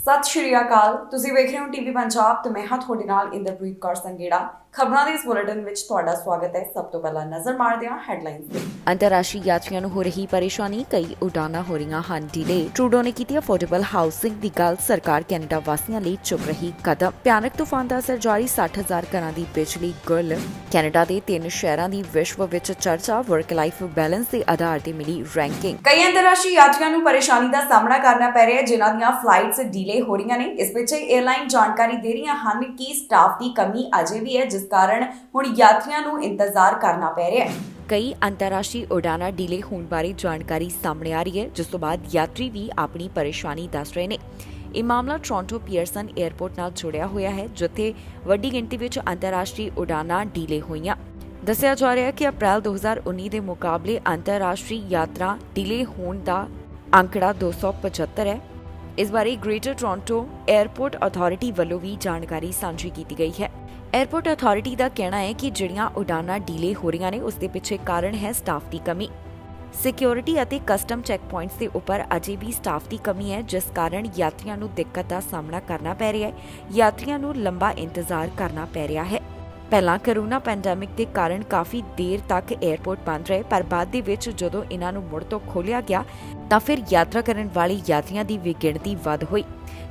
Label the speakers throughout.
Speaker 1: ਸਤਿ ਸ਼੍ਰੀ ਅਕਾਲ। ਤੁਸੀਂ ਵੇਖ ਰਹੇ ਹੋ ਟੀਵੀ ਪੰਜਾਬ ਤੇ ਮੈਂ ਹਾਂ ਤੁਹਾਡੇ ਨਾਲ ਇੰਦਰਪ੍ਰੀਤ ਕੌਰ ਸੰਗੇੜਾ। ਖਬਰਾਂ ਦੇ ਇਸ ਬੁਲੇਟਿਨ ਵਿੱਚ ਤੁਹਾਡਾ ਸਵਾਗਤ ਹੈ। ਸਭ ਤੋਂ ਪਹਿਲਾਂ ਨਜ਼ਰ ਮਾਰਦੇ ਹਾਂ ਹੈਡਲਾਈਨਸ ਤੇ।
Speaker 2: ਅੰਤਰਰਾਸ਼ਟਰੀ ਯਾਤਰੀਆਂ ਨੂੰ ਹੋ ਰਹੀ ਪਰੇਸ਼ਾਨੀ, ਕਈ ਉਡਾਨਾਂ ਹੋ ਰਹੀਆਂ ਹਨ ਡੀਲੇ। ਟਰੂਡੋ ਨੇ ਕੀਤੀ ਅਫੋਰਡੇਬਲ ਹਾਊਸਿੰਗ ਦੀ ਗੱਲ, ਸਰਕਾਰ ਕੈਨੇਡਾ ਵਾਸੀਆਂ ਲਈ ਚੁੱਕ ਰਹੀ ਕਦਮ। ਭਿਆਨਕ ਤੂਫਾਨ ਦਾ ਅਸਰ ਜਾਰੀ, 60,000 ਘਰਾਂ ਦੀ ਬਿਜਲੀ ਗੁੱਲ। ਕੈਨੇਡਾ ਦੇ 3 ਸ਼ਹਿਰਾਂ ਦੀ ਵਿਸ਼ਵ ਵਿੱਚ ਚਰਚਾ, ਵਰਕ ਲਾਈਫ ਬੈਲੈਂਸ ਦੇ ਆਧਾਰ ਤੇ ਮਿਲੀ ਰੈਂਕਿੰਗ।
Speaker 1: ਕਈ ਅੰਤਰਰਾਸ਼ਟਰੀ ਯਾਤਰੀਆਂ ਨੂੰ ਪਰੇਸ਼ਾਨੀ ਦਾ ਸਾਹਮਣਾ ਕਰਨਾ ਪੈ ਰਿਹਾ ਹੈ, ਜਿਨ੍ਹਾਂ ਦੀਆਂ ਫਲਾਈਟਸ ਡੀਲੇ ਹੋ ਰਹੀਆਂ ਨੇ। ਇਸ ਪਿੱਛੇ 에ਅਰਲਾਈਨ ਜਾਣਕਾਰੀ ਦੇ ਰਹੀਆਂ ਹਨ ਕਿ ਸਟਾਫ ਦੀ ਕਮੀ ਅਜੇ ਵੀ ਹੈ, ਜਿਸ ਕਾਰਨ ਹੁਣ ਯਾਤਰੀਆਂ ਨੂੰ ਇੰਤਜ਼ਾਰ ਕਰਨਾ ਪੈ ਰਿਹਾ ਹੈ।
Speaker 2: ਕਈ ਅੰਤਰਰਾਸ਼ਟਰੀ ਉਡਾਨਾਂ ਡੀਲੇ ਹੋਣ ਬਾਰੇ ਜਾਣਕਾਰੀ ਸਾਹਮਣੇ ਆ ਰਹੀ ਹੈ, ਜਿਸ ਤੋਂ ਬਾਅਦ ਯਾਤਰੀ ਵੀ ਆਪਣੀ ਪਰੇਸ਼ਾਨੀ ਦੱਸ ਰਹੇ ਨੇ। ਇਹ ਮਾਮਲਾ ਟੋਰਾਂਟੋ ਪੀਅਰਸਨ 에ਅਰਪੋਰਟ ਨਾਲ ਜੁੜਿਆ ਹੋਇਆ ਹੈ, ਜਿੱਥੇ ਵੱਡੀ ਗਿਣਤੀ ਵਿੱਚ ਅੰਤਰਰਾਸ਼ਟਰੀ ਉਡਾਨਾਂ ਡੀਲੇ ਹੋਈਆਂ। ਦੱਸਿਆ ਜਾ ਰਿਹਾ ਹੈ ਕਿ ਅਪ੍ਰੈਲ 2019 ਦੇ ਮੁਕਾਬਲੇ ਅੰਤਰਰਾਸ਼ਟਰੀ ਯਾਤਰਾ ਡੀਲੇ ਹੋਣ ਦਾ ਅੰਕੜਾ 275 ਹੈ। ਇਸ ਬਾਰੇ ਗ੍ਰੇਟਰ ਟੋਰਾਂਟੋ 에ਅਰਪੋਰਟ ਅਥਾਰਟੀ ਵੱਲੋਂ ਵੀ ਜਾਣਕਾਰੀ ਸਾਂਝੀ ਕੀਤੀ ਗਈ ਹੈ। 에ਅਰਪੋਰਟ ਅਥਾਰਟੀ ਦਾ ਕਹਿਣਾ ਹੈ ਕਿ ਜਿਹੜੀਆਂ ਉਡਾਨਾਂ ਡੀਲੇ ਹੋ ਰਹੀਆਂ ਨੇ, ਉਸ ਦੇ ਪਿੱਛੇ ਕਾਰਨ ਹੈ ਸਟਾਫ ਦੀ ਕਮੀ। ਸਿਕਿਉਰਿਟੀ ਅਤੇ ਕਸਟਮ ਚੈੱਕ ਪੁਆਇੰਟਸ ਦੇ ਉੱਪਰ ਅਜੇ ਵੀ ਸਟਾਫ ਦੀ ਕਮੀ ਹੈ, ਜਿਸ ਕਾਰਨ ਯਾਤਰੀਆਂ ਨੂੰ ਦਿੱਕਤ ਦਾ ਸਾਹਮਣਾ ਕਰਨਾ ਪੈ ਰਿਹਾ ਹੈ। ਯਾਤਰੀਆਂ ਨੂੰ ਲੰਬਾ ਇੰਤਜ਼ਾਰ ਕਰਨਾ ਪੈ ਰਿਹਾ ਹੈ। ਪਹਿਲਾਂ ਕਰੋਨਾ ਪੈਂਡੈਮਿਕ ਦੇ ਕਾਰਨ ਕਾਫੀ ਦੇਰ ਤੱਕ 에ਅਰਪੋਰਟ ਬੰਦ ਰਹੇ, ਪਰ ਬਾਅਦ ਦੇ ਵਿੱਚ ਜਦੋਂ ਇਹਨਾਂ ਨੂੰ ਮੁੜ ਤੋਂ ਖੋਲ੍ਹਿਆ ਗਿਆ ਤਾਂ ਫਿਰ ਯਾਤਰਾ ਕਰਨ ਵਾਲੇ ਯਾਤਰੀਆਂ ਦੀ ਵੀ ਗਿਣਤੀ ਵੱਧ ਹੋਈ।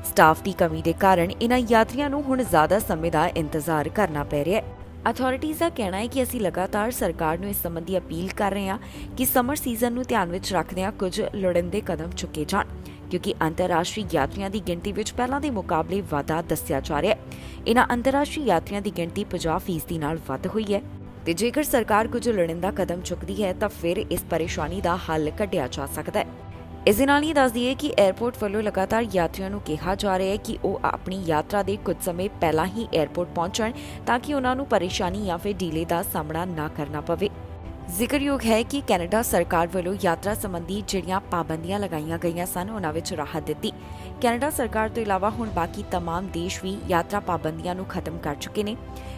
Speaker 2: ਸਟਾਫ ਦੀ ਕਮੀ ਦੇ ਕਾਰਨ ਇਹਨਾਂ ਯਾਤਰੀਆਂ ਨੂੰ ਹੁਣ ਜ਼ਿਆਦਾ ਸਮੇਂ ਦਾ ਇੰਤਜ਼ਾਰ ਕਰਨਾ ਪੈ ਰਿਹਾ ਹੈ। ਅਥਾਰਟੀਜ਼ ਦਾ ਕਹਿਣਾ ਹੈ ਕਿ ਅਸੀਂ ਲਗਾਤਾਰ ਸਰਕਾਰ ਨੂੰ ਇਸ ਸੰਬੰਧੀ ਅਪੀਲ ਕਰ ਰਹੇ ਹਾਂ ਕਿ ਸਮਰ ਸੀਜ਼ਨ ਨੂੰ ਧਿਆਨ ਵਿੱਚ ਰੱਖਦਿਆਂ ਕੁਝ ਲੋੜੀਂਦੇ ਕਦਮ ਚੁੱਕੇ ਜਾਣ, ਕਿਉਂਕਿ ਅੰਤਰਰਾਸ਼ਟਰੀ ਯਾਤਰੀਆਂ ਦੀ ਗਿਣਤੀ ਵਿੱਚ ਪਹਿਲਾਂ ਦੇ ਮੁਕਾਬਲੇ ਵਾਧਾ ਦੱਸਿਆ ਜਾ ਰਿਹਾ ਹੈ। ਇਹਨਾਂ ਅੰਤਰਰਾਸ਼ਟਰੀ ਯਾਤਰੀਆਂ ਦੀ ਗਿਣਤੀ 50% ਨਾਲ ਵੱਧ ਹੋਈ ਹੈ ਤੇ ਜੇਕਰ ਸਰਕਾਰ ਕੁਝ ਲੋੜੀਂਦਾ ਕਦਮ ਚੁੱਕਦੀ ਹੈ ਤਾਂ ਫਿਰ ਇਸ ਪਰੇਸ਼ਾਨੀ ਦਾ ਹੱਲ ਕੱਢਿਆ ਜਾ ਸਕਦਾ ਹੈ। ਇਸ ਦੇ ਨਾਲ ਹੀ ਦੱਸ ਦਈਏ ਕਿ 에ਅਰਪੋਰਟ ਵੱਲੋਂ ਲਗਾਤਾਰ ਯਾਤਰੀਆਂ ਨੂੰ ਕਿਹਾ ਜਾ ਰਿਹਾ ਹੈ ਕਿ ਉਹ ਆਪਣੀ ਯਾਤਰਾ ਦੇ ਕੁਝ ਸਮੇਂ ਪਹਿਲਾਂ ਹੀ 에ਅਰਪੋਰਟ ਪਹੁੰਚਣ, ਤਾਂ ਕਿ ਉਹਨਾਂ ਨੂੰ ਪਰੇਸ਼ਾਨੀ ਜਾਂ ਫਿਰ ਡੀਲੇ ਦਾ ਸਾਹਮਣਾ ਨਾ ਕਰਨਾ ਪਵੇ। ਜ਼ਿਕਰਯੋਗ ਹੈ ਕਿ ਕੈਨੇਡਾ ਸਰਕਾਰ ਵੱਲੋਂ ਯਾਤਰਾ ਸੰਬੰਧੀ ਜਿਹੜੀਆਂ ਪਾਬੰਦੀਆਂ ਲਗਾਈਆਂ ਗਈਆਂ ਸਨ, ਉਹਨਾਂ ਵਿੱਚ ਰਾਹਤ ਦਿੱਤੀ। ਕੈਨੇਡਾ ਸਰਕਾਰ ਤੋਂ ਇਲਾਵਾ ਹੁਣ ਬਾਕੀ तमाम ਦੇਸ਼ ਵੀ ਯਾਤਰਾ ਪਾਬੰਦੀਆਂ ਨੂੰ ਖਤਮ ਕਰ ਚੁੱਕੇ ਨੇ।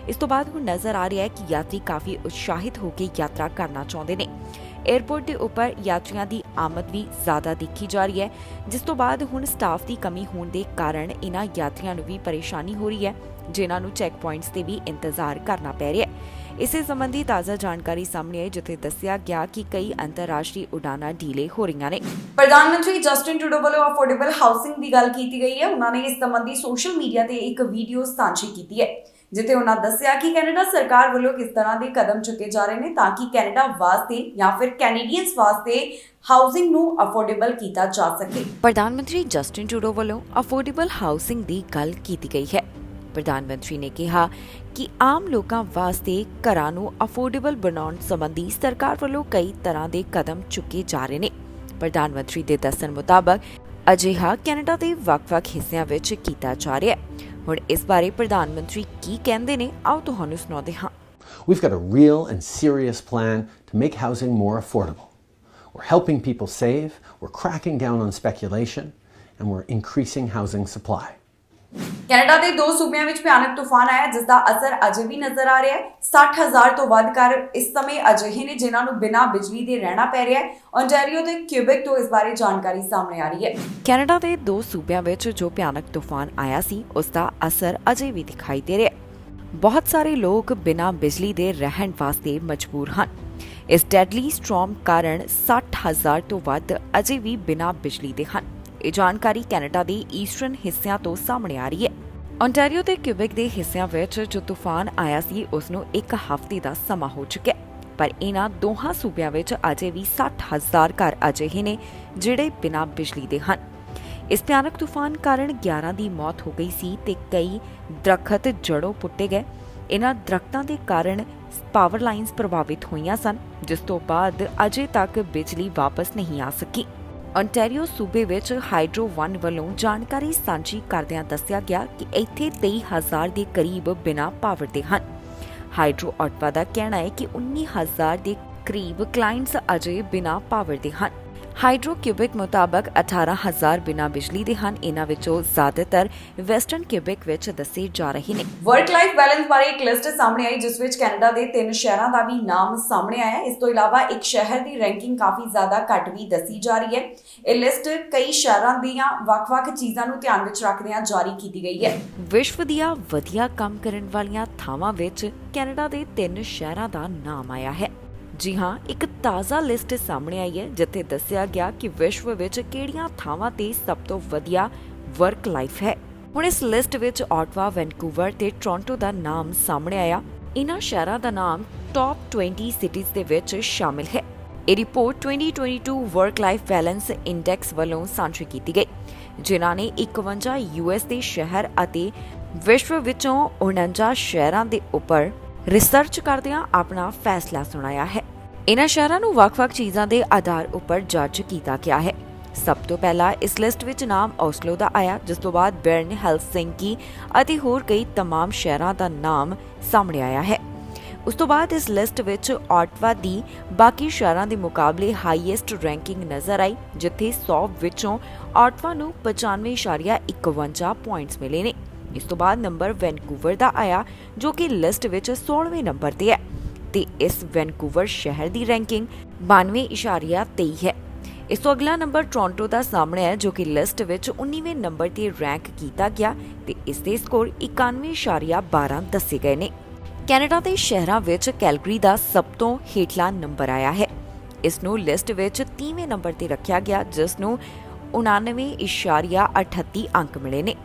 Speaker 2: ਇਸ ਤੋਂ ਬਾਅਦ ਹੁਣ ਨਜ਼ਰ ਆ ਰਿਹਾ ਹੈ ਕਿ ਯਾਤਰੀ ਕਾਫੀ ਉਤਸ਼ਾਹਿਤ ਹੋ ਕੇ ਯਾਤਰਾ ਕਰਨਾ ਚਾਹੁੰਦੇ ਨੇ। 에ਅਰਪੋਰਟ ਦੇ ਉੱਪਰ ਯਾਤਰੀਆਂ ਦੀ ਆਮਦ ਵੀ ਜ਼ਿਆਦਾ ਦੇਖੀ ਜਾ ਰਹੀ ਹੈ, ਜਿਸ ਤੋਂ ਬਾਅਦ ਹੁਣ ਸਟਾਫ ਦੀ ਕਮੀ ਹੋਣ ਦੇ ਕਾਰਨ ਇਹਨਾਂ ਯਾਤਰੀਆਂ ਨੂੰ ਵੀ ਪਰੇਸ਼ਾਨੀ ਹੋ ਰਹੀ ਹੈ, ਜਿਨ੍ਹਾਂ ਨੂੰ ਚੈੱਕ ਪੁਆਇੰਟਸ ਤੇ ਵੀ ਇੰਤਜ਼ਾਰ ਕਰਨਾ ਪੈ ਰਿਹਾ ਹੈ। ਇਸੇ ਸੰਬੰਧੀ ਤਾਜ਼ਾ ਜਾਣਕਾਰੀ ਸਾਹਮਣੇ ਆਈ, ਜਿੱਥੇ ਦੱਸਿਆ ਗਿਆ ਕਿ ਕਈ ਅੰਤਰਰਾਸ਼ਟਰੀ ਉਡਾਨਾਂ ਡੀਲੇ ਹੋ ਰਹੀਆਂ ਨੇ।
Speaker 1: ਪ੍ਰਧਾਨ ਮੰਤਰੀ ਜਸਟਿਨ ਟਰੂਡੋ ਵੱਲੋਂ ਅਫੋਰਡੇਬਲ ਹਾਊਸਿੰਗ ਦੀ ਗੱਲ ਕੀਤੀ ਗਈ ਹੈ। ਉਹਨਾਂ ਨੇ ਇਸ ਸੰਬੰਧੀ ਸੋਸ਼ਲ ਮੀਡੀਆ ਤੇ ਇੱਕ ਵੀਡੀਓ ਸਾਂਝੀ ਕੀਤੀ ਹੈ, ਜਿੱਥੇ ਉਹਨਾਂ ਦੱਸਿਆ ਕਿ ਕੈਨੇਡਾ ਸਰਕਾਰ ਵੱਲੋਂ ਕਿਸ ਤਰ੍ਹਾਂ ਦੇ ਕਦਮ ਚੁੱਕੇ ਜਾ ਰਹੇ ਨੇ ਤਾਂ ਕਿ ਕੈਨੇਡਾ ਵਾਸਤੇ ਜਾਂ ਫਿਰ ਕੈਨੇਡੀਅਨਸ ਵਾਸਤੇ ਹਾਊਸਿੰਗ ਨੂੰ ਅਫੋਰਡੇਬਲ ਕੀਤਾ ਜਾ ਸਕੇ।
Speaker 2: ਪ੍ਰਧਾਨ ਮੰਤਰੀ ਜਸਟਿਨ ਟਰੂਡੋ ਵੱਲੋਂ ਅਫੋਰਡੇਬਲ ਹਾਊਸਿੰਗ ਦੀ ਗੱਲ ਕੀਤੀ ਗਈ ਹੈ। ਪ੍ਰਧਾਨ ਮੰਤਰੀ ਨੇ ਕਿਹਾ ਕਿ ਆਮ ਲੋਕਾਂ ਵਾਸਤੇ ਘਰਾਂ ਨੂੰ ਅਫੋਰਡੇਬਲ ਬਣਾਉਣ ਸੰਬੰਧੀ ਸਰਕਾਰ ਵੱਲੋਂ ਕਈ ਤਰ੍ਹਾਂ ਦੇ ਕਦਮ ਚੁੱਕੇ ਜਾ ਰਹੇ ਨੇ। ਪ੍ਰਧਾਨ ਮੰਤਰੀ ਦੇ ਦੱਸਣ ਮੁਤਾਬਕ ਅਜਿਹਾ ਕੈਨੇਡਾ ਦੇ ਵੱਖ-ਵੱਖ ਹਿੱਸਿਆਂ ਵਿੱਚ ਕੀਤਾ ਜਾ ਰਿਹਾ ਹੈ। ਹੁਣ ਇਸ ਬਾਰੇ ਪ੍ਰਧਾਨ ਮੰਤਰੀ ਕੀ ਕਹਿੰਦੇ ਨੇ, ਆਓ ਤੁਹਾਨੂੰ ਸੁਣਾਉਂਦੇ ਹਾਂ।
Speaker 3: We've got a real and serious plan to make housing more affordable. We're helping people save, we're cracking down on speculation, and we're increasing housing supply.
Speaker 1: Canada ਦੇ 2 ਸੂਬਿਆਂ ਵਿੱਚ ਭਿਆਨਕ ਤੂਫਾਨ ਆਇਆ, ਜਿਸ ਦਾ ਅਸਰ ਅਜੇ ਵੀ ਨਜ਼ਰ ਆ ਰਿਹਾ ਹੈ। 60,000 ਤੋਂ ਵੱਧ ਘਰ ਇਸ ਸਮੇਂ ਅਜਿਹੇ ਨੇ ਜਿਨ੍ਹਾਂ ਨੂੰ ਬਿਨਾਂ ਬਿਜਲੀ ਦੇ ਰਹਿਣਾ ਪੈ ਰਿਹਾ ਹੈ। ਓਨਟਾਰੀਓ ਤੇ ਕਿਊਬੈਕ ਤੋਂ ਇਸ ਬਾਰੇ ਜਾਣਕਾਰੀ ਸਾਹਮਣੇ ਆ ਰਹੀ ਹੈ।
Speaker 2: ਕੈਨੇਡਾ ਦੇ 2 ਸੂਬਿਆਂ ਵਿੱਚ ਜੋ ਭਿਆਨਕ ਤੂਫਾਨ ਆਇਆ ਸੀ, ਉਸ ਦਾ ਅਸਰ ਅਜੇ ਵੀ ਦਿਖਾਈ ਦੇ ਰਿਹਾ ਹੈ। ਬਹੁਤ ਸਾਰੇ ਲੋਕ ਬਿਨਾਂ ਬਿਜਲੀ ਦੇ ਰਹਿਣ ਵਾਸਤੇ ਮਜਬੂਰ ਹਨ। ਇਸ ਡੈਡਲੀ ਸਟਾਰਮ ਕਾਰਨ 60,000 ਤੋਂ ਵੱਧ ਅਜੇ ਵੀ ਬਿਨਾਂ ਬਿਜਲੀ ਦੇ ਹਨ। ਇਹ ਜਾਣਕਾਰੀ ਕੈਨੇਡਾ ਦੇ ਈਸਟਰਨ ਹਿੱਸਿਆਂ ਤੋਂ ਸਾਹਮਣੇ ਆ ਰਹੀ ਹੈ। ਓਨਟਾਰੀਓ ਤੇ ਕਿਊਬੈਕ ਦੇ ਹਿੱਸਿਆਂ ਵਿੱਚ ਜੋ ਤੂਫਾਨ ਆਇਆ ਸੀ, ਉਸ ਨੂੰ 1 ਹਫ਼ਤੇ ਦਾ ਸਮਾਂ ਹੋ ਚੁੱਕਿਆ, ਪਰ ਇਹਨਾਂ ਦੋਹਾਂ ਸੂਬਿਆਂ ਵਿੱਚ ਅਜੇ ਵੀ 60,000 ਘਰ ਅਜਿਹੇ ਨੇ ਜਿਹੜੇ ਬਿਨਾਂ ਬਿਜਲੀ ਦੇ ਹਨ। ਇਸ ਭਿਆਨਕ ਤੂਫਾਨ ਕਾਰਨ 11 ਦੀ ਮੌਤ ਹੋ ਗਈ ਸੀ ਤੇ ਕਈ ਦਰੱਖਤ ਜੜੋਂ ਪੁੱਟੇ ਗਏ। ਇਹਨਾਂ ਦਰੱਖਤਾਂ ਦੇ ਕਾਰਨ ਪਾਵਰ ਲਾਈਨਸ ਪ੍ਰਭਾਵਿਤ ਹੋਈਆਂ ਸਨ, ਜਿਸ ਤੋਂ ਬਾਅਦ ਅਜੇ ਤੱਕ ਬਿਜਲੀ ਵਾਪਸ ਨਹੀਂ ਆ ਸਕੀ। ਓਨਟਾਰੀਓ ਸੂਬੇ ਵਿੱਚ ਹਾਈਡਰੋ 1 ਵੱਲੋਂ ਜਾਣਕਾਰੀ ਸਾਂਝੀ ਕਰਦਿਆਂ ਦੱਸਿਆ ਗਿਆ ਕਿ ਇੱਥੇ 23,000 ਦੇ ਕਰੀਬ ਬਿਨਾਂ ਪਾਵਰ ਦੇ ਹਨ। ਹਾਈਡਰੋ ਆਟਵਾ ਦਾ ਕਹਿਣਾ ਹੈ ਕਿ 19,000 ਦੇ ਕਰੀਬ ਕਲਾਇੰਟਸ ਅਜੇ ਬਿਨਾਂ ਪਾਵਰ ਦੇ ਹਨ। ਹਾਈਡਰੋ ਕਿਊਬਿਕ ਮੁਤਾਬਕ 18,000 ਬਿਨਾਂ ਬਿਜਲੀ ਦੇ ਹਨ। ਇਹਨਾਂ ਵਿੱਚੋਂ ਜ਼ਿਆਦਾਤਰ ਵੈਸਟਰਨ ਕਿਊਬਿਕ ਵਿੱਚ ਦੱਸੇ ਜਾ ਰਹੇ ਨੇ।
Speaker 1: ਵਰਕ ਲਾਈਫ ਬੈਲੈਂਸ ਬਾਰੇ ਇੱਕ ਲਿਸਟ ਸਾਹਮਣੇ ਆਈ ਜਿਸ ਵਿੱਚ ਕੈਨੇਡਾ ਦੇ 3 ਸ਼ਹਿਰਾਂ ਦਾ ਵੀ ਨਾਮ ਸਾਹਮਣੇ ਆਇਆ। ਇਸ ਤੋਂ ਇਲਾਵਾ ਇੱਕ ਸ਼ਹਿਰ ਦੀ ਰੈਂਕਿੰਗ ਕਾਫੀ ਜ਼ਿਆਦਾ ਘੱਟ ਵੀ ਦੱਸੀ ਜਾ ਰਹੀ ਹੈ। ਇਹ ਲਿਸਟ ਕਈ ਸ਼ਹਿਰਾਂ ਦੀਆਂ ਵੱਖ-ਵੱਖ ਚੀਜ਼ਾਂ ਨੂੰ ਧਿਆਨ ਵਿੱਚ ਰੱਖਦਿਆਂ ਜਾਰੀ ਕੀਤੀ ਗਈ ਹੈ।
Speaker 2: ਵਿਸ਼ਵ ਦੀਆਂ ਵਧੀਆ ਕੰਮ ਕਰਨ ਵਾਲੀਆਂ ਥਾਵਾਂ ਵਿੱਚ ਕੈਨੇਡਾ ਦੇ 3 ਸ਼ਹਿਰਾਂ ਦਾ ਨਾਮ ਆਇਆ ਹੈ। ਜੀ ਹਾਂ, ਇੱਕ ਤਾਜ਼ਾ ਲਿਸਟ ਸਾਹਮਣੇ ਆਈ ਹੈ ਜਿੱਥੇ ਦੱਸਿਆ ਗਿਆ ਕਿ ਵਿਸ਼ਵ ਵਿੱਚ ਕਿਹੜੀਆਂ ਥਾਵਾਂ ਤੇ ਸਭ ਤੋਂ ਵਧੀਆ ਵਰਕ ਲਾਈਫ ਹੈ। ਹੁਣ ਇਸ ਲਿਸਟ ਵਿੱਚ ਆਟਵਾ, ਵੈਨਕੂਵਰ ਤੇ ਟੋਰਾਂਟੋ ਦਾ ਨਾਮ ਸਾਹਮਣੇ ਆਇਆ। ਇਹਨਾਂ ਸ਼ਹਿਰਾਂ ਦਾ ਨਾਮ ਟੌਪ 20 ਸਿਟੀਜ਼ ਦੇ ਵਿੱਚ ਸ਼ਾਮਿਲ ਹੈ। ਇਹ report 2022 work life balance index ਵੱਲੋਂ ਸਾਂਝੀ ਕੀਤੀ ਗਈ, ਜਿਨ੍ਹਾਂ ਨੇ 51 US ਦੇ ਸ਼ਹਿਰ ਅਤੇ ਵਿਸ਼ਵ ਵਿੱਚੋਂ 49 ਸ਼ਹਿਰਾਂ ਦੇ ਉੱਪਰ ਰਿਸਰਚ ਕਰਦਿਆਂ ਆਪਣਾ ਫੈਸਲਾ ਸੁਣਾਇਆ ਹੈ। ਇਹਨਾਂ ਸ਼ਹਿਰਾਂ ਨੂੰ ਵੱਖ-ਵੱਖ ਚੀਜ਼ਾਂ ਦੇ ਆਧਾਰ ਉੱਪਰ ਜੱਜ ਕੀਤਾ ਗਿਆ ਹੈ। ਸਭ ਤੋਂ ਪਹਿਲਾਂ ਇਸ ਲਿਸਟ ਵਿੱਚ ਨਾਮ ਓਸਲੋ ਦਾ ਆਇਆ, ਜਿਸ ਤੋਂ ਬਾਅਦ ਬਰਨ, ਹੈਲਸਿੰਕੀ ਅਤੇ ਹੋਰ ਕਈ तमाम ਸ਼ਹਿਰਾਂ ਦਾ ਨਾਮ ਸਾਹਮਣੇ ਆਇਆ ਹੈ। ਉਸ ਤੋਂ ਬਾਅਦ ਇਸ ਲਿਸਟ ਵਿੱਚ ਆਟਵਾ ਦੀ ਬਾਕੀ ਸ਼ਹਿਰਾਂ ਦੇ ਮੁਕਾਬਲੇ ਹਾਈਐਸਟ ਰੈਂਕਿੰਗ ਨਜ਼ਰ ਆਈ, ਜਿੱਥੇ 100 ਵਿੱਚੋਂ ਆਟਵਾ ਨੂੰ 95.51 ਪੁਆਇੰਟਸ ਮਿਲੇ ਨੇ। ਇਸ ਤੋਂ ਬਾਅਦ ਨੰਬਰ ਵੈਨਕੂਵਰ ਦਾ ਆਇਆ, ਜੋ ਕਿ ਲਿਸਟ ਵਿੱਚ 16ਵੇਂ ਨੰਬਰ ਤੇ ਹੈ ਤੇ ਇਸ ਵੈਨਕੂਵਰ ਸ਼ਹਿਰ ਦੀ ਰੈਂਕਿੰਗ 92.23 ਹੈ। ਇਸ ਤੋਂ ਅਗਲਾ ਨੰਬਰ ਟੋਰਾਂਟੋ ਦਾ ਸਾਹਮਣੇ ਹੈ, ਜੋ ਕਿ ਲਿਸਟ ਵਿੱਚ 19ਵੇਂ ਨੰਬਰ ਤੇ ਰੈਂਕ ਕੀਤਾ ਗਿਆ ਤੇ ਇਸ ਦੇ ਸਕੋਰ 91.12 ਦੱਸੇ ਗਏ ਨੇ। ਕੈਨੇਡਾ ਦੇ ਸ਼ਹਿਰਾਂ ਵਿੱਚ ਕੈਲਗਰੀ ਦਾ ਸਭ ਤੋਂ ਹੇਠਲਾ ਨੰਬਰ ਆਇਆ ਹੈ। ਇਸ ਨੂੰ ਲਿਸਟ ਵਿੱਚ 30ਵੇਂ ਨੰਬਰ ਤੇ ਰੱਖਿਆ ਗਿਆ, ਜਿਸ ਨੂੰ 99.38 ਅੰਕ ਮਿਲੇ ਨੇ।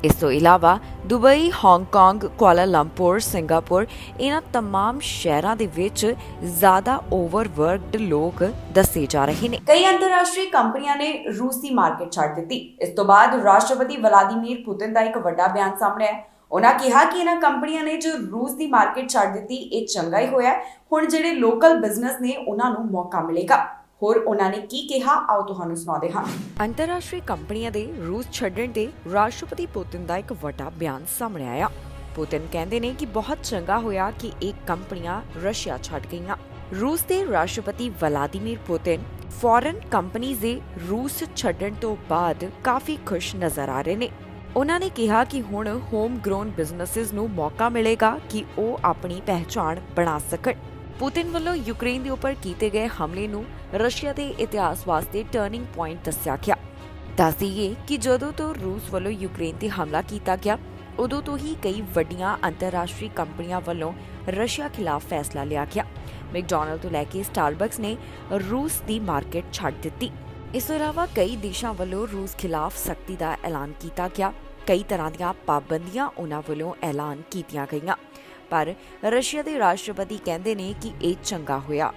Speaker 2: ਇਸ ਤੋਂ ਇਲਾਵਾ ਦੁਬਈ, ਹਾਂਗਕਾਂਗ, ਕੁਆਲਾਲੰਪੁਰ, ਸਿੰਗਾਪੁਰ ਇਹਨਾਂ तमाम ਸ਼ਹਿਰਾਂ ਦੇ ਵਿੱਚ ਜ਼ਿਆਦਾ ਓਵਰਵਰਕਡ ਲੋਕ ਦੱਸੇ ਜਾ ਰਹੇ ਨੇ।
Speaker 1: ਕਈ ਅੰਤਰਰਾਸ਼ਟਰੀ ਕੰਪਨੀਆਂ ਨੇ ਰੂਸ ਦੀ ਮਾਰਕੀਟ ਛੱਡ ਦਿੱਤੀ। ਇਸ ਤੋਂ ਬਾਅਦ ਰਾਸ਼ਟਰਪਤੀ ਵਲਾਦੀਮੀਰ ਪੁਤਿਨ ਦਾ ਇੱਕ ਵੱਡਾ ਬਿਆਨ ਸਾਹਮਣੇ ਆਇਆ। ਉਹਨਾਂ ਕਿਹਾ ਕਿ ਇਹਨਾਂ ਕੰਪਨੀਆਂ ਨੇ ਜੋ ਰੂਸ ਦੀ ਮਾਰਕੀਟ ਛੱਡ ਦਿੱਤੀ, ਇਹ ਚੰਗਾ ਹੀ ਹੋਇਆ। ਹੁਣ ਜਿਹੜੇ ਲੋਕਲ ਬਿਜ਼ਨਸ ਨੇ ਉਹਨਾਂ ਨੂੰ ਮੌਕਾ ਮਿਲੇਗਾ। ਹੋਰ ਉਹਨਾਂ ਨੇ ਕੀ ਕਿਹਾ, ਆਓ ਤੁਹਾਨੂੰ ਸੁਣਾਉਂਦੇ ਹਾਂ।
Speaker 2: ਅੰਤਰਰਾਸ਼ਟਰੀ ਕੰਪਨੀਆਂ ਦੇ ਰੂਸ ਛੱਡਣ ਤੇ ਰਾਸ਼ਟਰਪਤੀ ਪੁਤਿਨ ਦਾ ਇੱਕ ਵੱਡਾ ਬਿਆਨ ਸਾਹਮਣੇ ਆਇਆ। ਪੁਤਿਨ ਕਹਿੰਦੇ ਨੇ ਕਿ ਬਹੁਤ ਚੰਗਾ ਹੋਇਆ ਕਿ ਇਹ ਕੰਪਨੀਆਂ ਰਸ਼ੀਆ ਛੱਡ ਗਈਆਂ। ਰੂਸ ਦੇ ਰਾਸ਼ਟਰਪਤੀ ਵਲਾਦੀਮੀਰ ਪੁਤਿਨ ਫੋਰਨ ਕੰਪਨੀਆਂ ਦੇ ਰੂਸ ਛੱਡਣ ਤੋਂ ਬਾਅਦ ਕਾਫੀ ਖੁਸ਼ ਨਜ਼ਰ ਆ ਰਹੇ ਨੇ। ਉਹਨਾਂ ਨੇ ਕਿਹਾ ਕਿ ਹੁਣ ਹੋਮ ਗਰੋਨ ਬਿਜ਼ਨੈਸਿਸ ਨੂੰ ਮੌਕਾ ਮਿਲੇਗਾ ਕਿ ਉਹ ਆਪਣੀ ਪਹਿਚਾਣ ਬਣਾ ਸਕਣ। ਪੁਤਿਨ ਵੱਲੋਂ ਯੂਕਰੇਨ ਦੇ ਉੱਪਰ ਕੀਤੇ ਗਏ ਹਮਲੇ ਨੂੰ ਰਸ਼ੀਆ ਦੇ ਇਤਿਹਾਸ ਵਾਸਤੇ ਟਰਨਿੰਗ ਪੁਆਇੰਟ ਦੱਸਿਆ ਗਿਆ। ਦੱਸ ਦਈਏ ਕਿ ਜਦੋਂ ਤੋਂ ਰੂਸ ਵੱਲੋਂ ਯੂਕਰੇਨ ਤੇ ਹਮਲਾ ਕੀਤਾ ਗਿਆ, ਉਦੋਂ ਤੋਂ ਹੀ ਕਈ ਵੱਡੀਆਂ ਅੰਤਰਰਾਸ਼ਟਰੀ ਕੰਪਨੀਆਂ ਵੱਲੋਂ ਰਸ਼ੀਆ ਖਿਲਾਫ ਫੈਸਲਾ ਲਿਆ ਗਿਆ। ਮੈਕਡੋਨਲਡ ਤੋਂ ਲੈ ਕੇ ਸਟਾਰਬਕਸ ਨੇ ਰੂਸ ਦੀ ਮਾਰਕੀਟ ਛੱਡ ਦਿੱਤੀ। ਇਸ ਤੋਂ ਇਲਾਵਾ ਕਈ ਦੇਸ਼ਾਂ ਵੱਲੋਂ ਰੂਸ ਖਿਲਾਫ ਸਖਤੀ ਦਾ ਐਲਾਨ ਕੀਤਾ ਗਿਆ। ਕਈ ਤਰ੍ਹਾਂ ਦੀਆਂ ਪਾਬੰਦੀਆਂ ਉਹਨਾਂ ਵੱਲੋਂ ਐਲਾਨ ਕੀਤੀਆਂ ਗਈਆਂ, ਪਰ ਰਸ਼ੀਆ ਦੇ ਰਾਸ਼ਟਰਪਤੀ ਕਹਿੰਦੇ ਨੇ ਕਿ ਇਹ ਚੰਗਾ ਹੋਇਆ।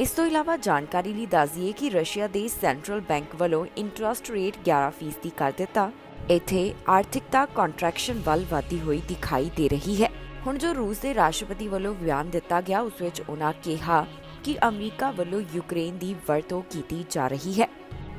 Speaker 2: ਇਸ ਤੋਂ ਇਲਾਵਾ ਜਾਣਕਾਰੀ ਲਈ ਦੱਸ ਦਈਏ ਕਿ ਰਸ਼ੀਆ ਦੇ ਸੈਂਟਰਲ ਬੈਂਕ ਵੱਲੋਂ ਇੰਟਰਸਟ ਰੇਟ 11% ਕਰ ਦਿੱਤਾ। ਇੱਥੇ ਆਰਥਿਕਤਾ ਕੰਟਰੈਕਸ਼ਨ ਵੱਲ ਵਧਦੀ ਹੋਈ ਦਿਖਾਈ ਦੇ ਰਹੀ ਹੈ। ਹੁਣ ਜੋ ਰੂਸ ਦੇ ਰਾਸ਼ਟਰਪਤੀ ਵੱਲੋਂ ਬਿਆਨ ਦਿੱਤਾ ਗਿਆ, ਉਸ ਵਿੱਚ ਉਹਨਾਂ ਕਿਹਾ ਕਿ ਅਮਰੀਕਾ ਵੱਲੋਂ ਯੂਕਰੇਨ ਦੀ ਵਰਤੋਂ ਕੀਤੀ ਜਾ ਰਹੀ ਹੈ।